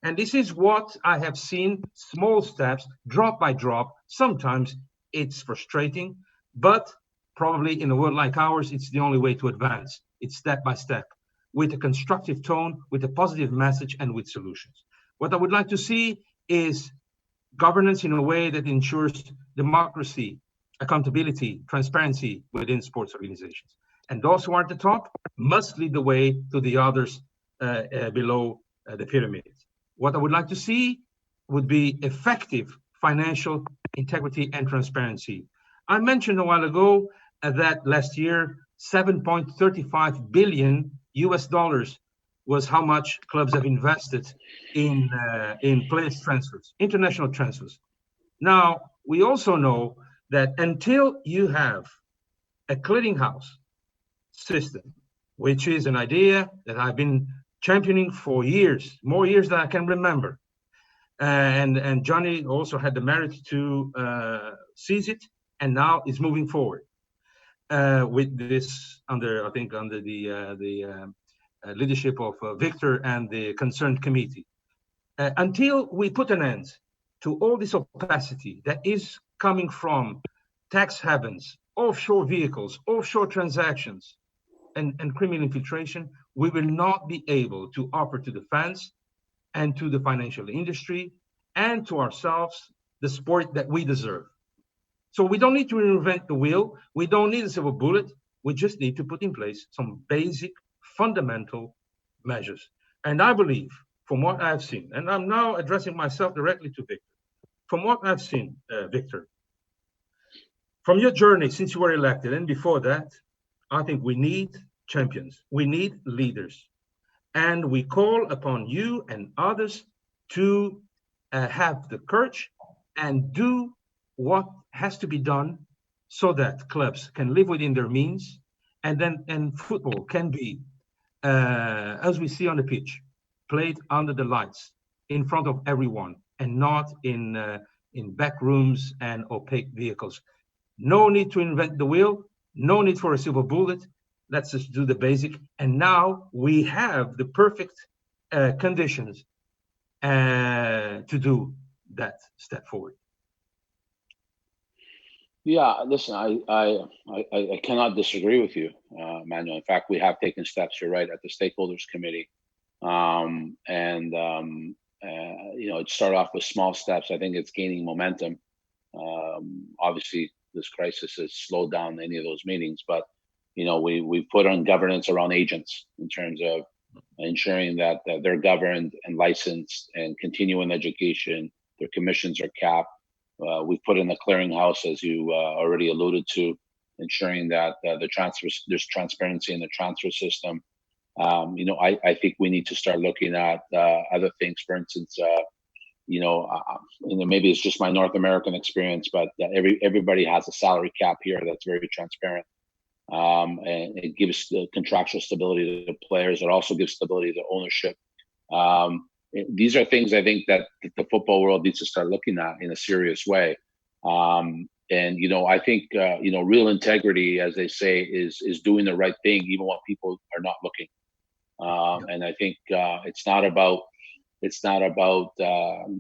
And this is what I have seen, small steps, drop by drop. Sometimes it's frustrating, but probably in a world like ours, it's the only way to advance. It's step by step, with a constructive tone, with a positive message, and with solutions. What I would like to see is governance in a way that ensures democracy, accountability, transparency within sports organizations. And those who are at the top must lead the way to the others below the pyramid. What I would like to see would be effective financial integrity and transparency. I mentioned a while ago that last year, $7.35 billion was how much clubs have invested in players' transfers, international transfers. Now, we also know that until you have a clearinghouse system, which is an idea that I've been championing for years, more years than I can remember, and Johnny also had the merit to seize it, and now is moving forward with this under the leadership of Victor and the concerned committee. Until we put an end to all this opacity that is coming from tax havens, offshore vehicles, offshore transactions, and criminal infiltration, we will not be able to offer to the fans and to the financial industry and to ourselves the sport that we deserve. So we don't need to reinvent the wheel. We don't need a silver bullet. We just need to put in place some basic, fundamental measures. And I believe, from what I've seen, and I'm now addressing myself directly to Victor, from what I've seen, Victor, from your journey since you were elected and before that, I think we need champions. We need leaders. And we call upon you and others to have the courage and do what has to be done so that clubs can live within their means, and football can be, as we see on the pitch, played under the lights in front of everyone and not in back rooms and opaque vehicles. No need to invent the wheel, no need for a silver bullet. Let's just do the basic. And now we have the perfect conditions to do that step forward. Yeah, listen, I cannot disagree with you, Manuel. In fact, we have taken steps, you're right, at the stakeholders committee. It started off with small steps. I think it's gaining momentum. Obviously, this crisis has slowed down any of those meetings, but we put on governance around agents in terms of ensuring that they're governed and licensed and continuing education. Their commissions are capped. We've put in the clearinghouse, as you already alluded to, ensuring that there's transparency in the transfer system. I think we need to start looking at other things. For instance, maybe it's just my North American experience, but everybody has a salary cap here that's very transparent. And it gives the contractual stability to the players. It also gives stability to ownership. These are things I think that the football world needs to start looking at in a serious way. I think real integrity, as they say, is doing the right thing even when people are not looking. And I think it's not about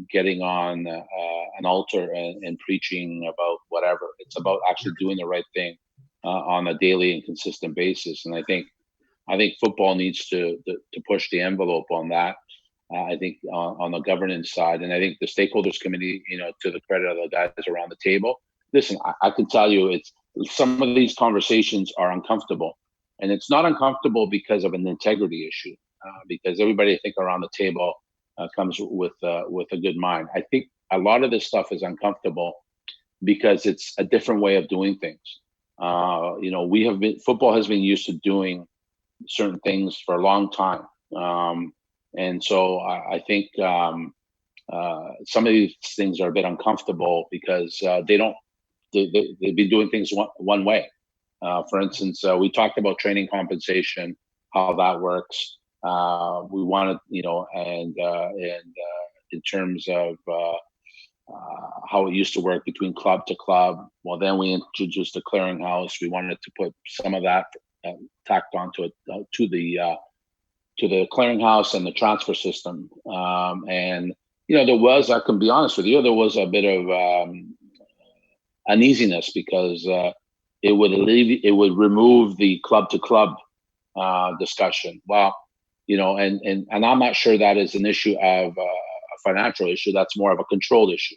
getting on an altar and preaching about whatever. It's about actually doing the right thing on a daily and consistent basis. And I think football needs to push the envelope on that. I think on the governance side, and I think the stakeholders committee, to the credit of the guys around the table, listen, I can tell you, some of these conversations are uncomfortable, and it's not uncomfortable because of an integrity issue, because everybody I think around the table comes with a good mind. I think a lot of this stuff is uncomfortable because it's a different way of doing things. Football has been used to doing certain things for a long time. And so I think some of these things are a bit uncomfortable because they've been doing things one way. For instance, we talked about training compensation, how that works. We wanted, and in terms of how it used to work between club to club. Well, then we introduced the clearinghouse. We wanted to put some of that tacked onto it to the clearinghouse and the transfer system. There was, I can be honest with you, there was a bit of uneasiness because it would remove the club to club discussion. Well, and I'm not sure that is an issue of a financial issue. That's more of a control issue.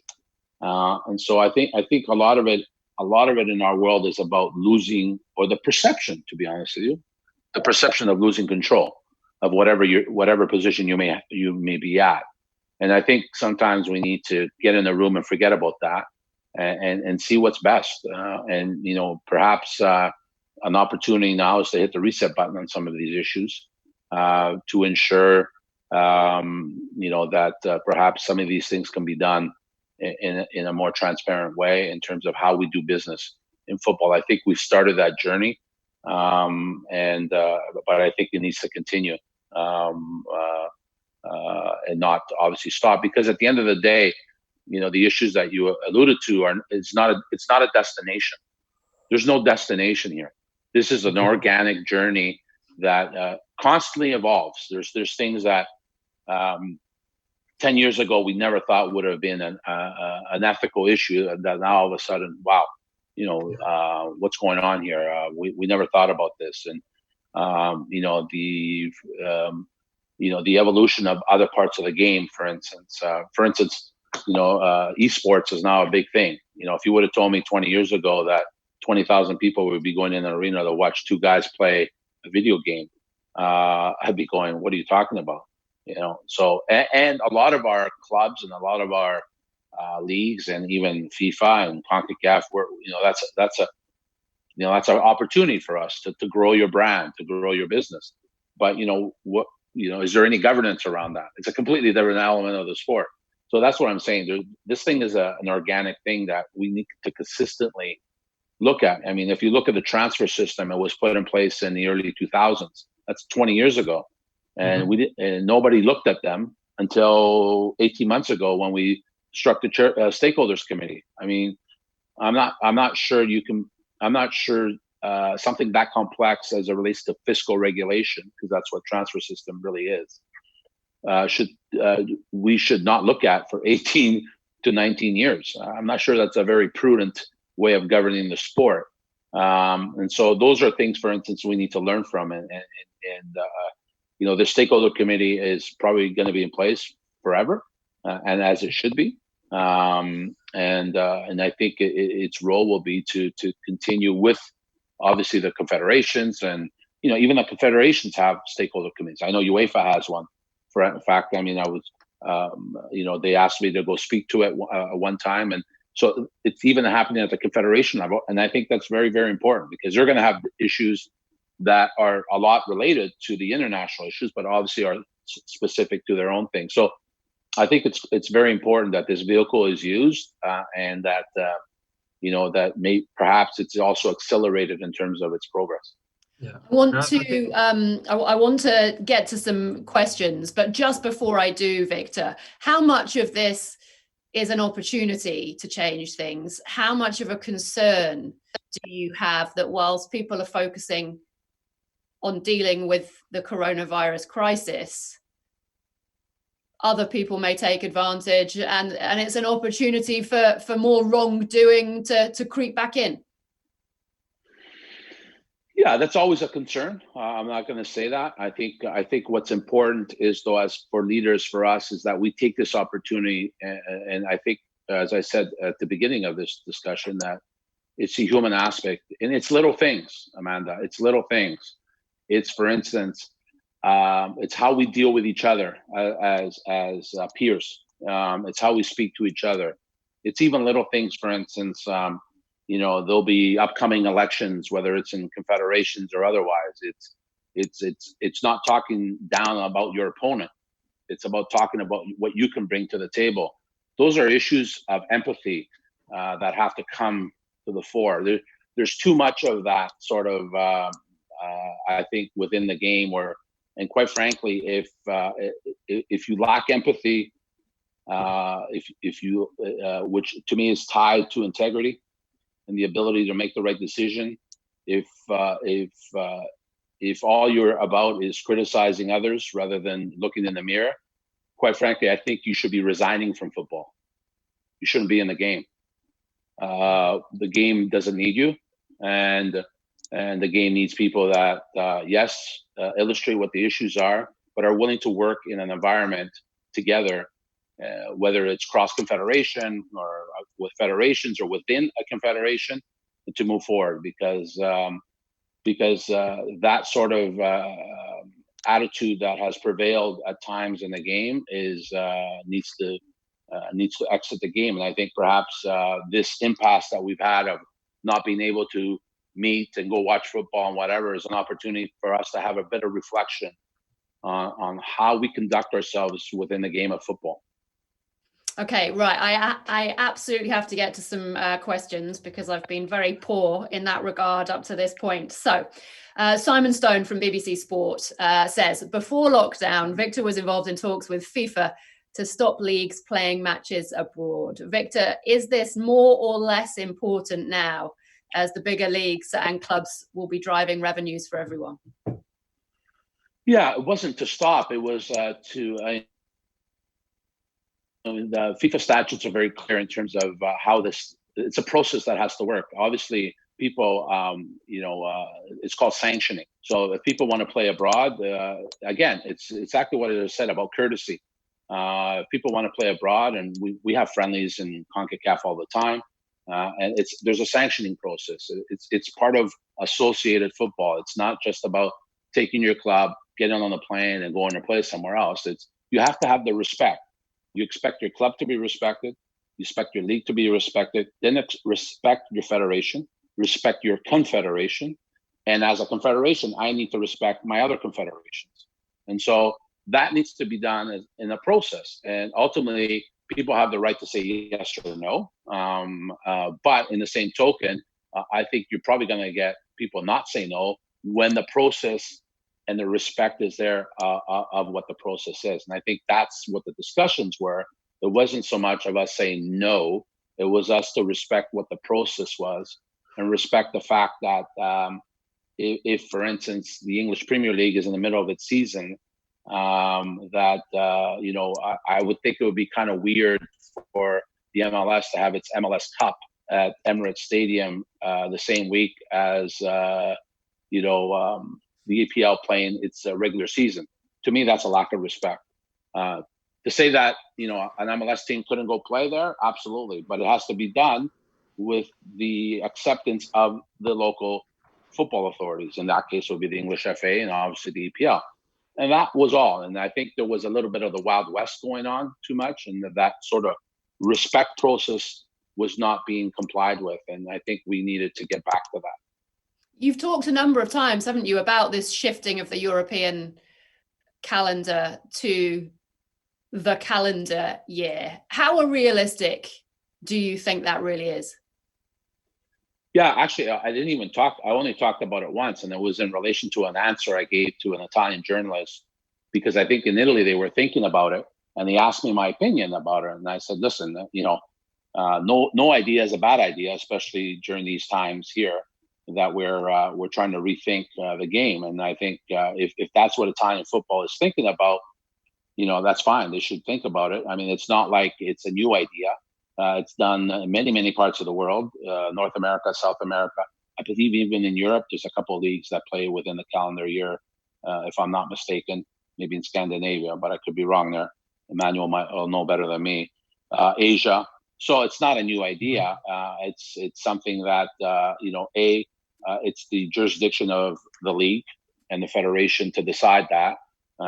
And so I think a lot of it in our world is about losing, or the perception, to be honest with you, the perception of losing control of whatever position you may be at. And I think sometimes we need to get in a room and forget about that and see what's best. Perhaps an opportunity now is to hit the reset button on some of these issues to ensure that perhaps some of these things can be done in a more transparent way in terms of how we do business in football. I think we've started that journey, but I think it needs to continue and not obviously stop, because at the end of the day, the issues that you alluded to it's not a destination. There's no destination here. This is an organic journey that constantly evolves. There's things that 10 years ago we never thought would have been an ethical issue that now all of a sudden, wow, what's going on here? We never thought about this. And the evolution of other parts of the game, for instance, esports is now a big thing. If you would have told me 20 years ago that 20,000 people would be going in an arena to watch two guys play a video game, I'd be going, what are you talking about? So, and a lot of our clubs and a lot of our leagues and even FIFA and CONCACAF, that's an opportunity for us to grow your brand, to grow your business. But is there any governance around that? It's a completely different element of the sport. So that's what I'm saying. This thing is an organic thing that we need to consistently look at. I mean, if you look at the transfer system, it was put in place in the early 2000s. That's 20 years ago, and and nobody looked at them until 18 months ago when we struck the stakeholders committee. I mean, I'm not sure something that complex as it relates to fiscal regulation, because that's what transfer system really is. We should not look at for 18 to 19 years. I'm not sure that's a very prudent way of governing the sport. And so those are things, for instance, we need to learn from. And the stakeholder committee is probably going to be in place forever, and as it should be. And I think its role will be to continue with, obviously, the confederations, and even the confederations have stakeholder committees. I know UEFA has one. In fact, I mean, I was, they asked me to go speak to it one time, and so it's even happening at the confederation level. And I think that's very, very important, because they're going to have issues that are a lot related to the international issues, but obviously are specific to their own thing. So I think it's very important that this vehicle is used, and that that perhaps it's also accelerated in terms of its progress. Yeah. I want to get to some questions, but just before I do, Victor, how much of this is an opportunity to change things? How much of a concern do you have that whilst people are focusing on dealing with the coronavirus crisis, other people may take advantage, and it's an opportunity for more wrongdoing to creep back in? Yeah, that's always a concern. I'm not going to say that. I think what's important is, though, as for leaders, for us, is that we take this opportunity, and I think, as I said at the beginning of this discussion, that it's a human aspect, and it's little things, Amanda. It's little things. It's, for instance, it's how we deal with each other as peers. It's how we speak to each other. It's even little things. For instance, there'll be upcoming elections, whether it's in confederations or otherwise. It's not talking down about your opponent. It's about talking about what you can bring to the table. Those are issues of empathy that have to come to the fore. There's too much of that sort of, I think, within the game where. And quite frankly, if you lack empathy, if you which to me is tied to integrity and the ability to make the right decision, if all you're about is criticizing others rather than looking in the mirror, quite frankly, I think you should be resigning from football. You shouldn't be in the game. The game doesn't need you, and the game needs people that, illustrate what the issues are, but are willing to work in an environment together, whether it's cross-confederation or with federations or within a confederation, to move forward. Because that sort of attitude that has prevailed at times in the game needs to exit the game. And I think perhaps this impasse that we've had of not being able to meet and go watch football and whatever is an opportunity for us to have a bit of reflection on how we conduct ourselves within the game of football. Okay, right. I absolutely have to get to some questions, because I've been very poor in that regard up to this point. So Simon Stone from BBC Sport says, before lockdown, Victor was involved in talks with FIFA to stop leagues playing matches abroad. Victor, is this more or less important now, as the bigger leagues and clubs will be driving revenues for everyone? Yeah, it wasn't to stop. It was the FIFA statutes are very clear in terms of how it's a process that has to work. Obviously, people, it's called sanctioning. So if people want to play abroad, again, it's exactly what it is said about courtesy. If people want to play abroad, and we have friendlies in CONCACAF all the time, and there's a sanctioning process. It's part of associated football. It's not just about taking your club, getting on the plane, and going to play somewhere else. You have to have the respect. You expect your club to be respected. You expect your league to be respected. Then respect your federation. respect your confederation. And as a confederation, I need to respect my other confederations. And so that needs to be done in a process. And ultimately, people have the right to say yes or no. But in the same token, I think you're probably going to get people not say no when the process and the respect is there of what the process is. And I think that's what the discussions were. It wasn't so much of us saying no. It was us to respect what the process was and respect the fact that if, for instance, the English Premier League is in the middle of its season, I would think it would be kind of weird for the MLS to have its MLS Cup at Emirates Stadium the same week as the EPL playing its regular season. To me, that's a lack of respect. To say that an MLS team couldn't go play there, absolutely, but it has to be done with the acceptance of the local football authorities. In that case, it would be the English FA and obviously the EPL. And that was all. And I think there was a little bit of the Wild West going on too much, and that sort of respect process was not being complied with. And I think we needed to get back to that. You've talked a number of times, haven't you, about this shifting of the European calendar to the calendar year. How realistic do you think that really is? Yeah, actually, I didn't even talk. I only talked about it once, and it was in relation to an answer I gave to an Italian journalist, because I think in Italy they were thinking about it, and he asked me my opinion about it, and I said, listen, no idea is a bad idea, especially during these times here that we're trying to rethink the game. And I think if that's what Italian football is thinking about, that's fine. They should think about it. I mean, it's not like it's a new idea. It's done in many, many parts of the world, North America, South America. I believe even in Europe, there's a couple of leagues that play within the calendar year, if I'm not mistaken, maybe in Scandinavia, but I could be wrong there. Emmanuel might know better than me. Asia. So it's not a new idea. It's something that, it's the jurisdiction of the league and the federation to decide that.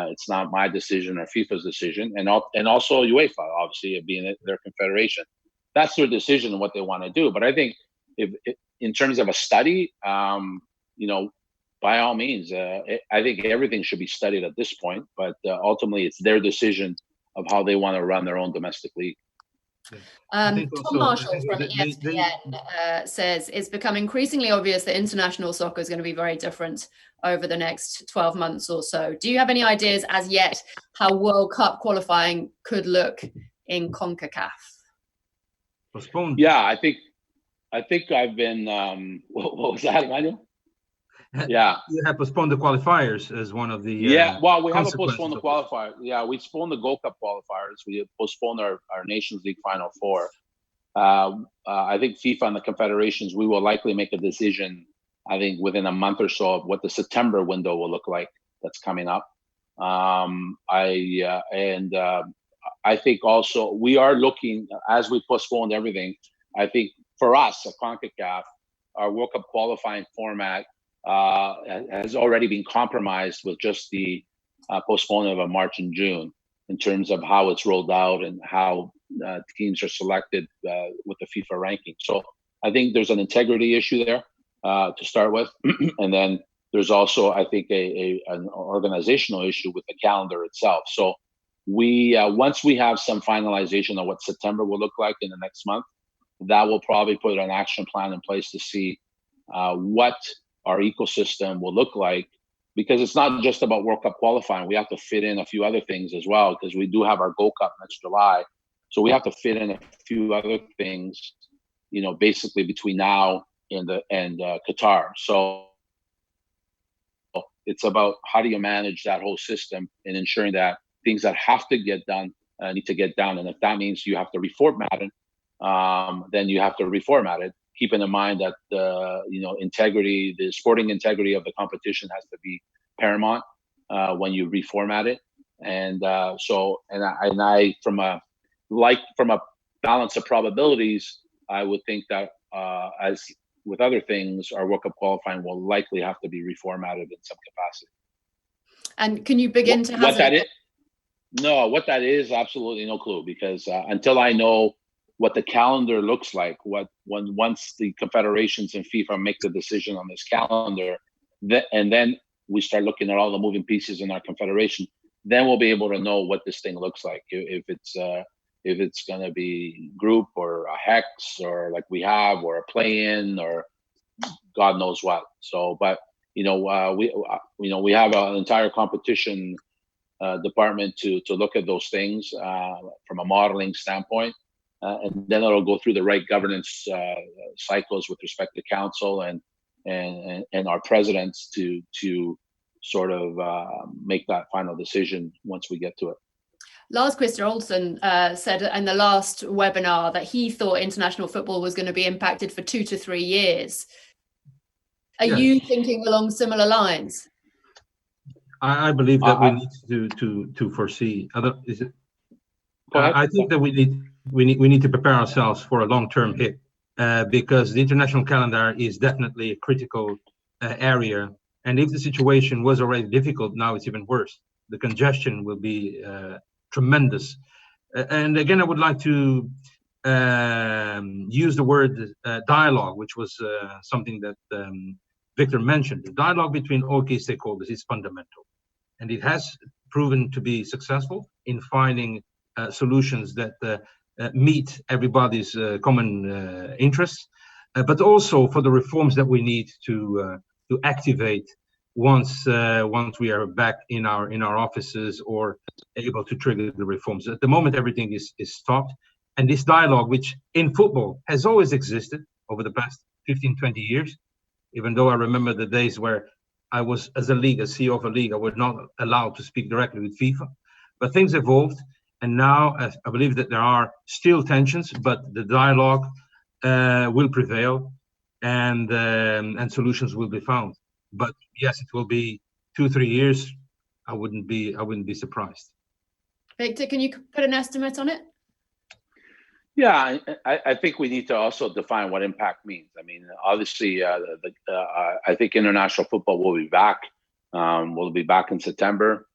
It's not my decision or FIFA's decision, and also UEFA, obviously, being their confederation. That's their decision and what they want to do. But I think if in terms of a study, by all means, I think everything should be studied at this point. But ultimately, it's their decision of how they want to run their own domestic league. Tom Marshall from ESPN says it's become increasingly obvious that international soccer is going to be very different over the next 12 months or so. Do you have any ideas as yet how World Cup qualifying could look in CONCACAF? Postponed. Yeah, I think I've been. What was that, Emmanuel? Yeah, you have postponed the qualifiers as one of the. We haven't postponed the qualifier. Yeah, we postponed the Gold Cup qualifiers. We postponed our Nations League Final Four. I think FIFA and the confederations, we will likely make a decision, I think, within a month or so of what the September window will look like. That's coming up. I think also we are looking, as we postponed everything. I think for us at CONCACAF, our World Cup qualifying format has already been compromised with just the postponement of March and June in terms of how it's rolled out and how teams are selected with the FIFA ranking. So I think there's an integrity issue there to start with. And then there's also, I think, an organizational issue with the calendar itself. So we once we have some finalization of what September will look like in the next month, that will probably put an action plan in place to see what our ecosystem will look like, because it's not just about World Cup qualifying. We have to fit in a few other things as well, because we do have our Gold Cup next July. So we have to fit in a few other things, basically between now and Qatar. So it's about how do you manage that whole system and ensuring that things that have to get done need to get done. And if that means you have to reformat it, then you have to reformat it. Keeping in mind that integrity, the sporting integrity of the competition has to be paramount when you reformat it. And I from a balance of probabilities, I would think that as with other things, our World Cup qualifying will likely have to be reformatted in some capacity. And can you begin what that is? No, what that is, absolutely no clue, because until I know what the calendar looks like, once the confederations and FIFA make the decision on this calendar, and then we start looking at all the moving pieces in our confederation, then we'll be able to know what this thing looks like. If it's going to be group or a hex or like we have, or a play-in, or God knows what. So, but we have an entire competition department to look at those things from a modeling standpoint, and then it'll go through the right governance cycles with respect to council and our presidents to sort of make that final decision once we get to it. Lars Christer Olsen said in the last webinar that he thought international football was going to be impacted for 2 to 3 years. Are you thinking along similar lines? I believe that we need to foresee. I think that we need to prepare ourselves for a long-term hit, because the international calendar is definitely a critical area. And if the situation was already difficult, now it's even worse. The congestion will be tremendous. And again, I would like to use the word dialogue, which was something that Victor mentioned. The dialogue between all key stakeholders is fundamental. And it has proven to be successful in finding solutions that meet everybody's common interests, but also for the reforms that we need to activate once we are back in our offices or able to trigger the reforms. At the moment, everything is stopped. And this dialogue, which in football has always existed over the past 15, 20 years, even though I remember the days where I was, as a CEO of a league, I was not allowed to speak directly with FIFA. But things evolved, and now I believe that there are still tensions, but the dialogue will prevail, and solutions will be found. But yes, it will be 2-3 years. I wouldn't be surprised. Victor, can you put an estimate on it? Yeah, I think we need to also define what impact means. I mean, obviously, I think international football will be back. We'll be back in September.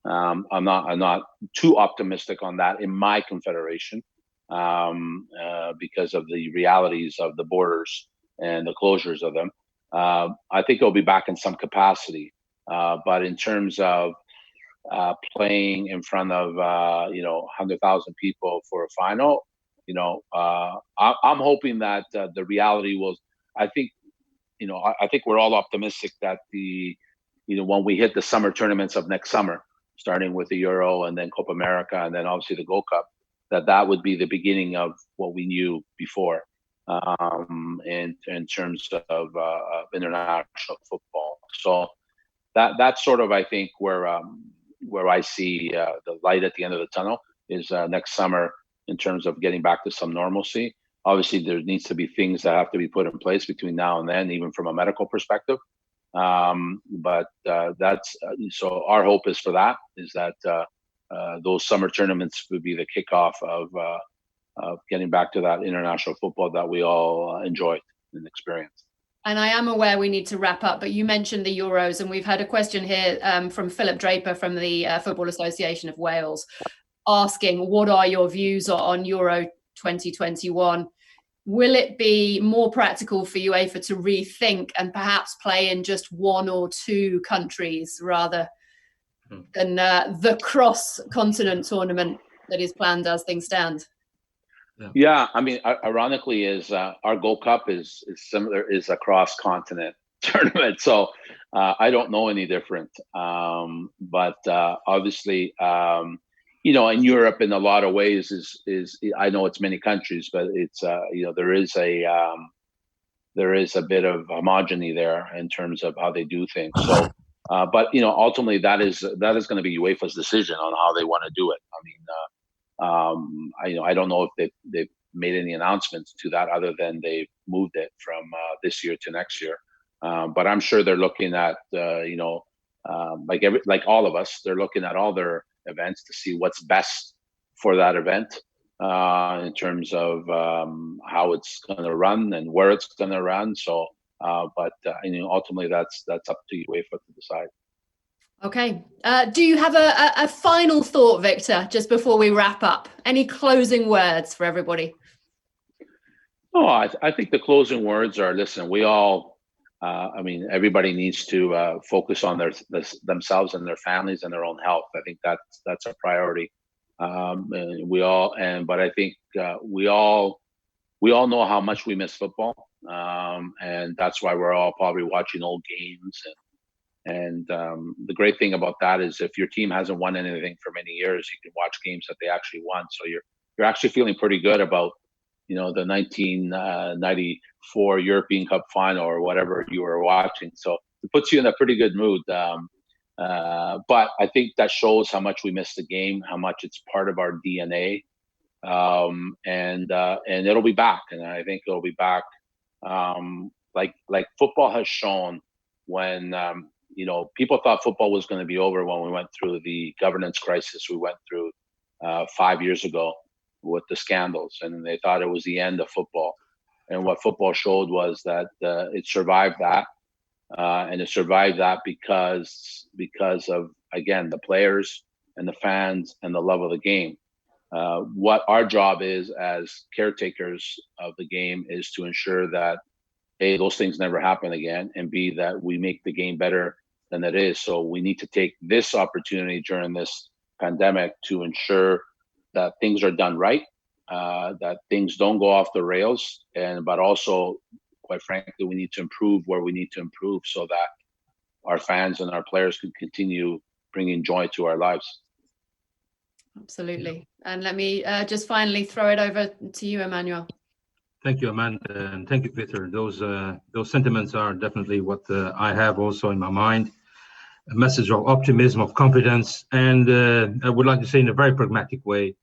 I'm not too optimistic on that in my confederation, because of the realities of the borders and the closures of them. I think it'll be back in some capacity, but in terms of playing in front of 100,000 people for a final, I'm hoping that the reality will. I think we're all optimistic that when we hit the summer tournaments of next summer, starting with the Euro and then Copa America and then obviously the Gold Cup, that would be the beginning of what we knew before, in terms of international football. So that's sort of, I think, where I see the light at the end of the tunnel is next summer, in terms of getting back to some normalcy. Obviously, there needs to be things that have to be put in place between now and then, even from a medical perspective. But that's so our hope is for that, is that those summer tournaments would be the kickoff of getting back to that international football that we all enjoyed and experienced. And I am aware we need to wrap up, but you mentioned the Euros, and we've had a question here from Philip Draper from the Football Association of Wales, asking, what are your views on Euro 2021? Will it be more practical for UEFA to rethink and perhaps play in just 1 or 2 countries rather than the cross-continent tournament that is planned as things stand? Yeah, I mean, ironically, is our Gold Cup is similar, is a cross-continent tournament, so I don't know any different. But obviously, in Europe, in a lot of ways, is I know it's many countries, but it's there is a bit of homogeny there in terms of how they do things. So, but ultimately, that is going to be UEFA's decision on how they want to do it. I mean, I don't know if they've made any announcements to that other than they've moved it from this year to next year. But I'm sure they're looking at like all of us, they're looking at all their events to see what's best for that event in terms of how it's going to run and where it's going to run. So, but ultimately, that's up to UEFA to decide. Okay. Do you have a final thought, Victor, just before we wrap up? Any closing words for everybody? Oh, I think the closing words are: listen, we all, I mean, everybody needs to focus on themselves and their families and their own health. I think that's a priority. And but I think we all know how much we miss football, and that's why we're all probably watching old games. And the great thing about that is, if your team hasn't won anything for many years, you can watch games that they actually won. So you're actually feeling pretty good about, the 1994 European Cup final or whatever you were watching. So it puts you in a pretty good mood. But I think that shows how much we miss the game, how much it's part of our DNA. And it'll be back, and I think it'll be back. Like football has shown, when people thought football was going to be over when we went through the governance crisis we went through 5 years ago with the scandals, and they thought it was the end of football. And what football showed was that it survived that, and it survived that because of, again, the players and the fans and the love of the game. What our job is as caretakers of the game is to ensure that A, those things never happen again, and B, that we make the game better than it is. So we need to take this opportunity during this pandemic to ensure that things are done right, that things don't go off the rails, but also, quite frankly, we need to improve where we need to improve so that our fans and our players can continue bringing joy to our lives. Absolutely. And let me just finally throw it over to you, Emmanuel. Thank you, Amanda, and thank you, Victor. Those sentiments are definitely what I have also in my mind. A message of optimism, of confidence, and I would like to say in a very pragmatic way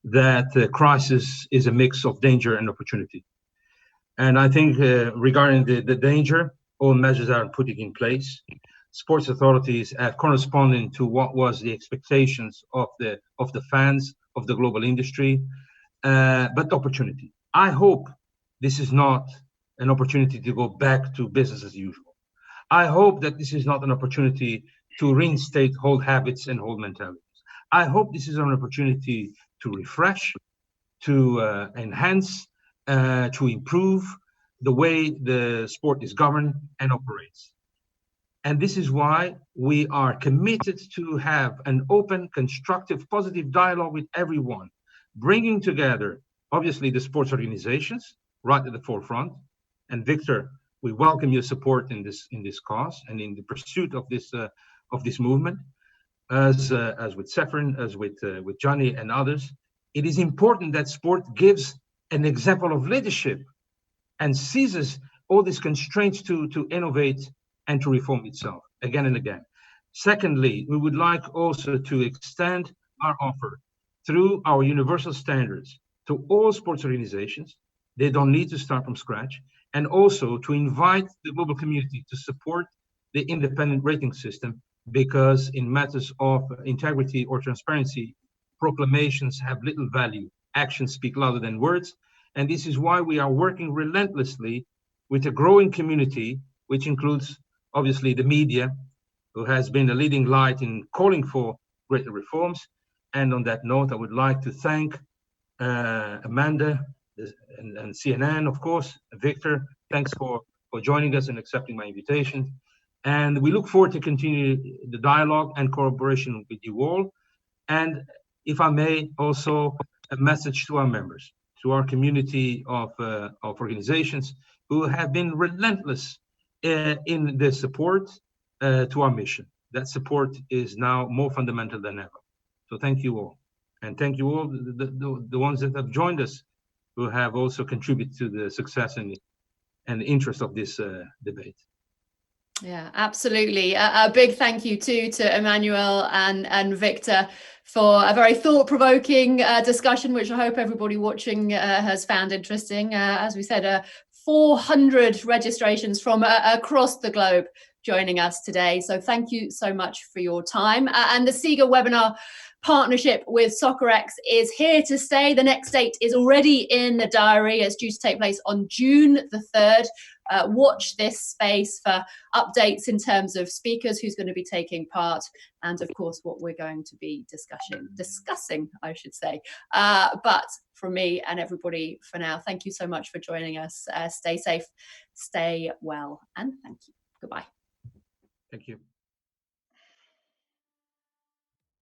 that crisis is a mix of danger and opportunity. And I think regarding the danger, all measures are putting in place. Sports authorities have corresponding to what was the expectations of the fans of the global industry, but opportunity. I hope this is not an opportunity to go back to business as usual. I hope that this is not an opportunity to reinstate old habits and old mentalities. I hope this is an opportunity to refresh, to enhance, to improve the way the sport is governed and operates. And this is why we are committed to have an open, constructive, positive dialogue with everyone, bringing together, obviously, the sports organizations right at the forefront. And Victor, we welcome your support in this cause and in the pursuit of this movement, as with Seferin, as with Johnny and others. It is important that sport gives an example of leadership and seizes all these constraints to innovate and to reform itself again and again. Secondly, we would like also to extend our offer through our universal standards to all sports organizations. They don't need to start from scratch. And also to invite the global community to support the independent rating system, because in matters of integrity or transparency, proclamations have little value. Actions speak louder than words. And this is why we are working relentlessly with a growing community, which includes obviously the media, who has been a leading light in calling for greater reforms. And on that note, I would like to thank Amanda and CNN, of course. Victor, thanks for joining us and accepting my invitation. And we look forward to continue the dialogue and cooperation with you all. And if I may, also a message to our members, to our community of organizations who have been relentless in their support to our mission. That support is now more fundamental than ever. So thank you all. And thank you all, the ones that have joined us, who have also contributed to the success and the interest of this debate. Yeah, absolutely. A big thank you too to Emmanuel and Victor for a very thought-provoking discussion, which I hope everybody watching has found interesting. As we said, 400 registrations from across the globe joining us today. So thank you so much for your time. And the SIGA webinar partnership with Soccerex is here to stay. The next date is already in the diary. It's due to take place on June the 3rd. watch this space for updates in terms of speakers, who's going to be taking part, and of course what we're going to be discussing, I should say. But from me and everybody for now, thank you so much for joining us. Stay safe, stay well, and thank you. Goodbye. Thank you.